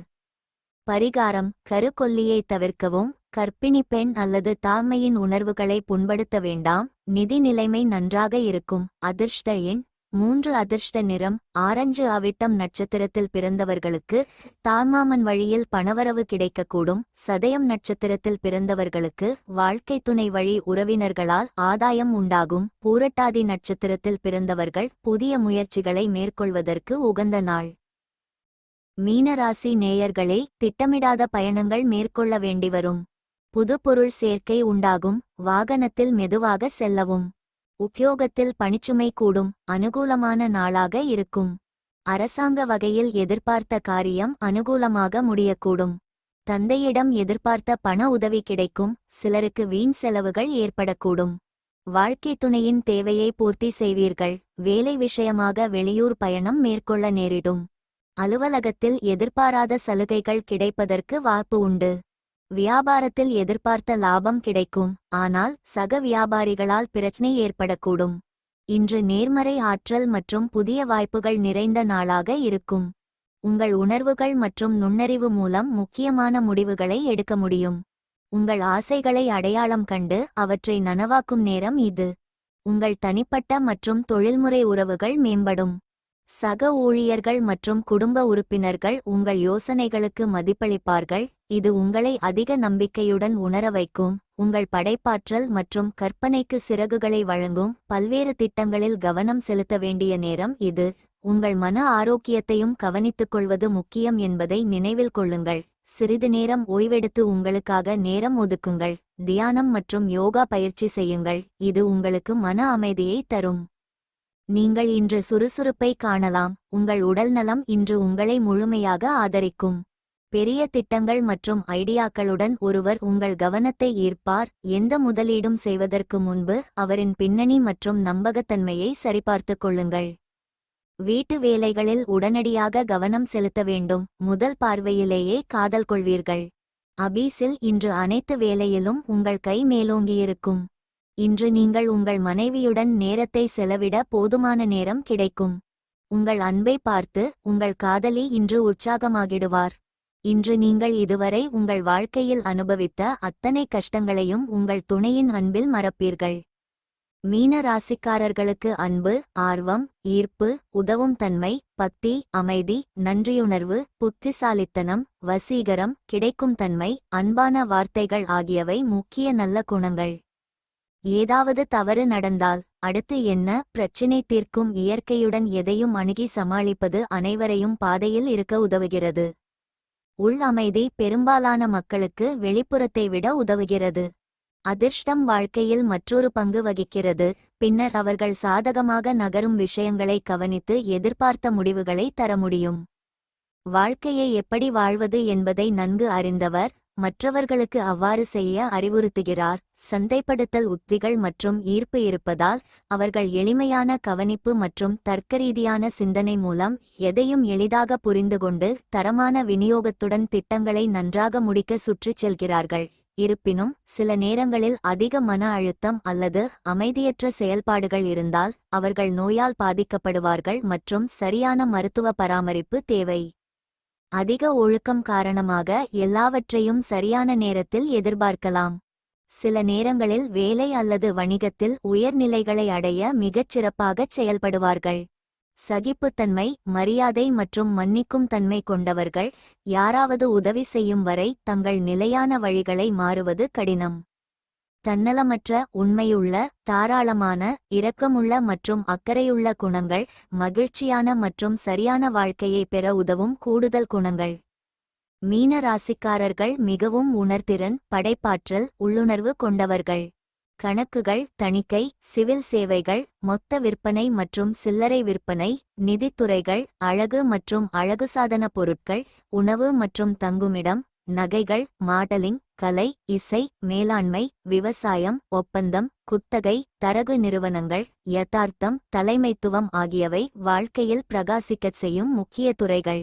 பரிகாரம்: கருக்கொல்லியை தவிர்க்கவும். கர்ப்பிணி பெண் அல்லது தாய்மையின் உணர்வுகளை புண்படுத்த வேண்டாம். நிதி நிலைமை நன்றாக இருக்கும். அதிர்ஷ்ட எண் 3. அதிர்ஷ்ட நிறம் ஆரஞ்சு. அவிட்டம் நட்சத்திரத்தில் பிறந்தவர்களுக்கு தாய்மாமன் வழியில் பணவரவு கிடைக்கக்கூடும். சதயம் நட்சத்திரத்தில் பிறந்தவர்களுக்கு வாழ்க்கை துணை வழி உறவினர்களால் ஆதாயம் உண்டாகும். பூரட்டாதி நட்சத்திரத்தில் பிறந்தவர்கள் புதிய முயற்சிகளை மேற்கொள்வதற்கு உகந்த நாள். மீனராசி நேயர்களே, திட்டமிடாத பயணங்கள் மேற்கொள்ள வேண்டிவரும். புது பொருள் சேர்க்கை உண்டாகும். வாகனத்தில் மெதுவாக செல்லவும். உத்தியோகத்தில் பணிச்சுமை கூடும். அனுகூலமான நாளாக இருக்கும். அரசாங்க வகையில் எதிர்பார்த்த காரியம் அனுகூலமாக முடியக்கூடும். தந்தையிடம் எதிர்பார்த்த பண உதவி கிடைக்கும். சிலருக்கு வீண் செலவுகள் ஏற்படக்கூடும். வாழ்க்கை துணையின் தேவையை பூர்த்தி செய்வீர்கள். வேலை விஷயமாக வெளியூர் பயணம் மேற்கொள்ள நேரிடும். அலுவலகத்தில் எதிர்பாராத சலுகைகள் கிடைப்பதற்கு வாய்ப்பு உண்டு. வியாபாரத்தில் எதிர்பார்த்த லாபம் கிடைக்கும், ஆனால் சக வியாபாரிகளால் பிரச்சனை ஏற்படக்கூடும். இன்று நேர்மறை ஆற்றல் மற்றும் புதிய வாய்ப்புகள் நிறைந்த நாளாக இருக்கும். உங்கள் உணர்வுகள் மற்றும் நுண்ணறிவு மூலம் முக்கியமான முடிவுகளை எடுக்க முடியும். உங்கள் ஆசைகளை அடையாளம் கண்டு அவற்றை நனவாக்கும் நேரம் இது. உங்கள் தனிப்பட்ட மற்றும் தொழில்முறை உறவுகள் மேம்படும். சக ஊழியர்கள் மற்றும் குடும்ப உறுப்பினர்கள் உங்கள் யோசனைகளுக்கு மதிப்பளிப்பார்கள், இது உங்களை அதிக நம்பிக்கையுடன் உணர வைக்கும். உங்கள் படைப்பாற்றல் மற்றும் கற்பனைக்கு சிறகுகளை வழங்கும் பல்வேறு திட்டங்களில் கவனம் செலுத்த வேண்டிய நேரம் இது. உங்கள் மன ஆரோக்கியத்தையும் கவனித்துக்கொள்வது முக்கியம் என்பதை நினைவில் கொள்ளுங்கள். சிறிது நேரம் ஓய்வெடுத்து உங்களுக்காக நேரம் ஒதுக்குங்கள். தியானம் மற்றும் யோகா பயிற்சி செய்யுங்கள், இது உங்களுக்கு மன அமைதியை தரும். நீங்கள் இன்று சுறுசுறுப்பை காணலாம், உங்கள் உடல்நலம் இன்று உங்களை முழுமையாக ஆதரிக்கும். பெரிய திட்டங்கள் மற்றும் ஐடியாக்களுடன் ஒருவர் உங்கள் கவனத்தை ஈர்ப்பார். எந்த முதலீடும் செய்வதற்கு முன்பு அவரின் பின்னணி மற்றும் நம்பகத்தன்மையை சரிபார்த்துக் கொள்ளுங்கள். வீட்டு வேலைகளில் உடனடியாக கவனம் செலுத்த வேண்டும், முதல் பார்வையிலேயே காதல் கொள்வீர்கள். அபீஸில் இன்று அனைத்து வேலையிலும் உங்கள் கை மேலோங்கியிருக்கும். இன்று நீங்கள் உங்கள் மனைவியுடன் நேரத்தை செலவிட போதுமான நேரம் கிடைக்கும். உங்கள் அன்பை பார்த்து உங்கள் காதலி இன்று உற்சாகமாகிடுவார். இன்று நீங்கள் இதுவரை உங்கள் வாழ்க்கையில் அனுபவித்த அத்தனை கஷ்டங்களையும் உங்கள் துணையின் அன்பில் மறப்பீர்கள். மீன ராசிக்காரர்களுக்கு அன்பு, ஆர்வம், ஈர்ப்பு, உதவும் தன்மை, பக்தி, அமைதி, நன்றியுணர்வு, புத்திசாலித்தனம், வசீகரம், கிடைக்கும் தன்மை, அன்பான வார்த்தைகள் ஆகியவை முக்கிய நல்ல குணங்கள். ஏதாவது தவறு நடந்தால் அடுத்து என்ன பிரச்சினை தீர்க்கும் இயற்கையுடன் எதையும் அணுகி சமாளிப்பது அனைவரையும் பாதையில் இருக்க உதவுகிறது. உள் அமைதி பெரும்பாலான மக்களுக்கு வெளிப்புறத்தை விட உதவுகிறது. அதிர்ஷ்டம் வாழ்க்கையில் மற்றொரு பங்கு வகிக்கிறது, பின்னர் அவர்கள் சாதகமாக நகரும் விஷயங்களை கவனித்து எதிர்பார்த்த முடிவுகளை தர முடியும். வாழ்க்கையை எப்படி வாழ்வது என்பதை நன்கு அறிந்தவர் மற்றவர்களுக்கு அவ்வாறு செய்ய அறிவுறுத்துகிறார். சந்தைப்படுத்தல் உத்திகள் மற்றும் ஈர்ப்பு இருப்பதால் அவர்கள் எளிமையான கவனிப்பு மற்றும் தர்க்கரீதியான சிந்தனை மூலம் எதையும் எளிதாக புரிந்துகொண்டு தரமான விநியோகத்துடன் திட்டங்களை நன்றாக முடிக்க சுற்றிச் செல்கிறார்கள். இருப்பினும் சில நேரங்களில் அதிக மன அழுத்தம் அல்லது அமைதியற்ற செயல்பாடுகள் இருந்தால் அவர்கள் நோயால் பாதிக்கப்படுவார்கள் மற்றும் சரியான மருத்துவ பராமரிப்பு தேவை. அதிக ஒழுக்கம் காரணமாக எல்லாவற்றையும் சரியான நேரத்தில் எதிர்பார்க்கலாம். சில நேரங்களில் வேலை அல்லது வணிகத்தில் உயர்நிலைகளை அடைய மிகச் சிறப்பாகச் செயல்படுவார்கள். சகிப்புத்தன்மை, மரியாதை மற்றும் மன்னிக்கும் தன்மை கொண்டவர்கள் யாராவது உதவி செய்யும் வரை தங்கள் நிலையான வழிகளை மாறுவது கடினம். தன்னலமற்ற, உண்மையுள்ள, தாராளமான, இரக்கமுள்ள மற்றும் அக்கறையுள்ள குணங்கள் மகிழ்ச்சியான மற்றும் சரியான வாழ்க்கையை பெற உதவும் கூடுதல் குணங்கள். மீன ராசிக்காரர்கள் மிகவும் உணர்திறன், படைப்பாற்றல், உள்ளுணர்வு கொண்டவர்கள். கணக்குகள், தணிக்கை, சிவில் சேவைகள், மொத்த விற்பனை மற்றும் சில்லறை விற்பனை, நிதித்துறைகள், அழகு மற்றும் அழகுசாதன பொருட்கள், உணவு மற்றும் தங்குமிடம், நகைகள், மாடலிங், கலை, இசை, மேலாண்மை, விவசாயம், ஒப்பந்தம், குத்தகை, தரகு நிறுவனங்கள், யதார்த்தம், தலைமைத்துவம் ஆகியவை வாழ்க்கையில் பிரகாசிக்கச் செய்யும் முக்கிய துறைகள்.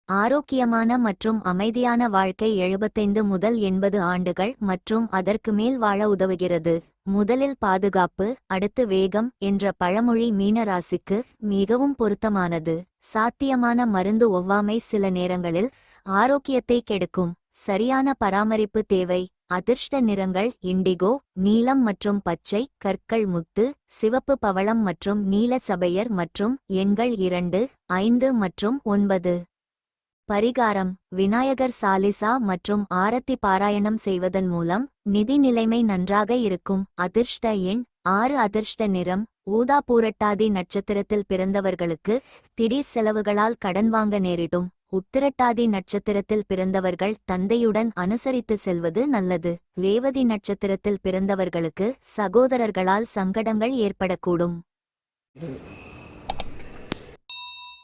ஆரோக்கியமான மற்றும் அமைதியான வாழ்க்கை 75 முதல் 80 ஆண்டுகள் மற்றும் அதற்கு மேல் வாழ உதவுகிறது. முதலில் பாதுகாப்பு, அடுத்து வேகம் என்ற பழமொழி மீன ராசிக்கு மிகவும் பொருத்தமானது. சாத்தியமான மருந்து ஒவ்வாமை சில நேரங்களில் ஆரோக்கியத்தை கெடுக்கும். சரியான பராமரிப்பு தேவை. அதிர்ஷ்ட நிறங்கள் இண்டிகோ, நீலம் மற்றும் பச்சை, கற்கள் முத்து, சிவப்பு பவளம் மற்றும் நீல சபையர் மற்றும் எண்கள் 2, 5 மற்றும் 9. பரிகாரம்: விநாயகர் சாலிசா மற்றும் ஆரத்தி பாராயணம் செய்வதன் மூலம் நிதி நிலைமை நன்றாக இருக்கும். அதிர்ஷ்ட எண் 6. அதிர்ஷ்ட நிறம் ஊதா. பூரட்டாதி நட்சத்திரத்தில் பிறந்தவர்களுக்கு திடீர் செலவுகளால் கடன் வாங்க நேரிடும். உத்திரட்டாதி நட்சத்திரத்தில் பிறந்தவர்கள் தந்தையுடன் அனுசரித்து செல்வது நல்லது. ரேவதி நட்சத்திரத்தில் பிறந்தவர்களுக்கு சகோதரர்களால் சங்கடங்கள் ஏற்படக்கூடும்.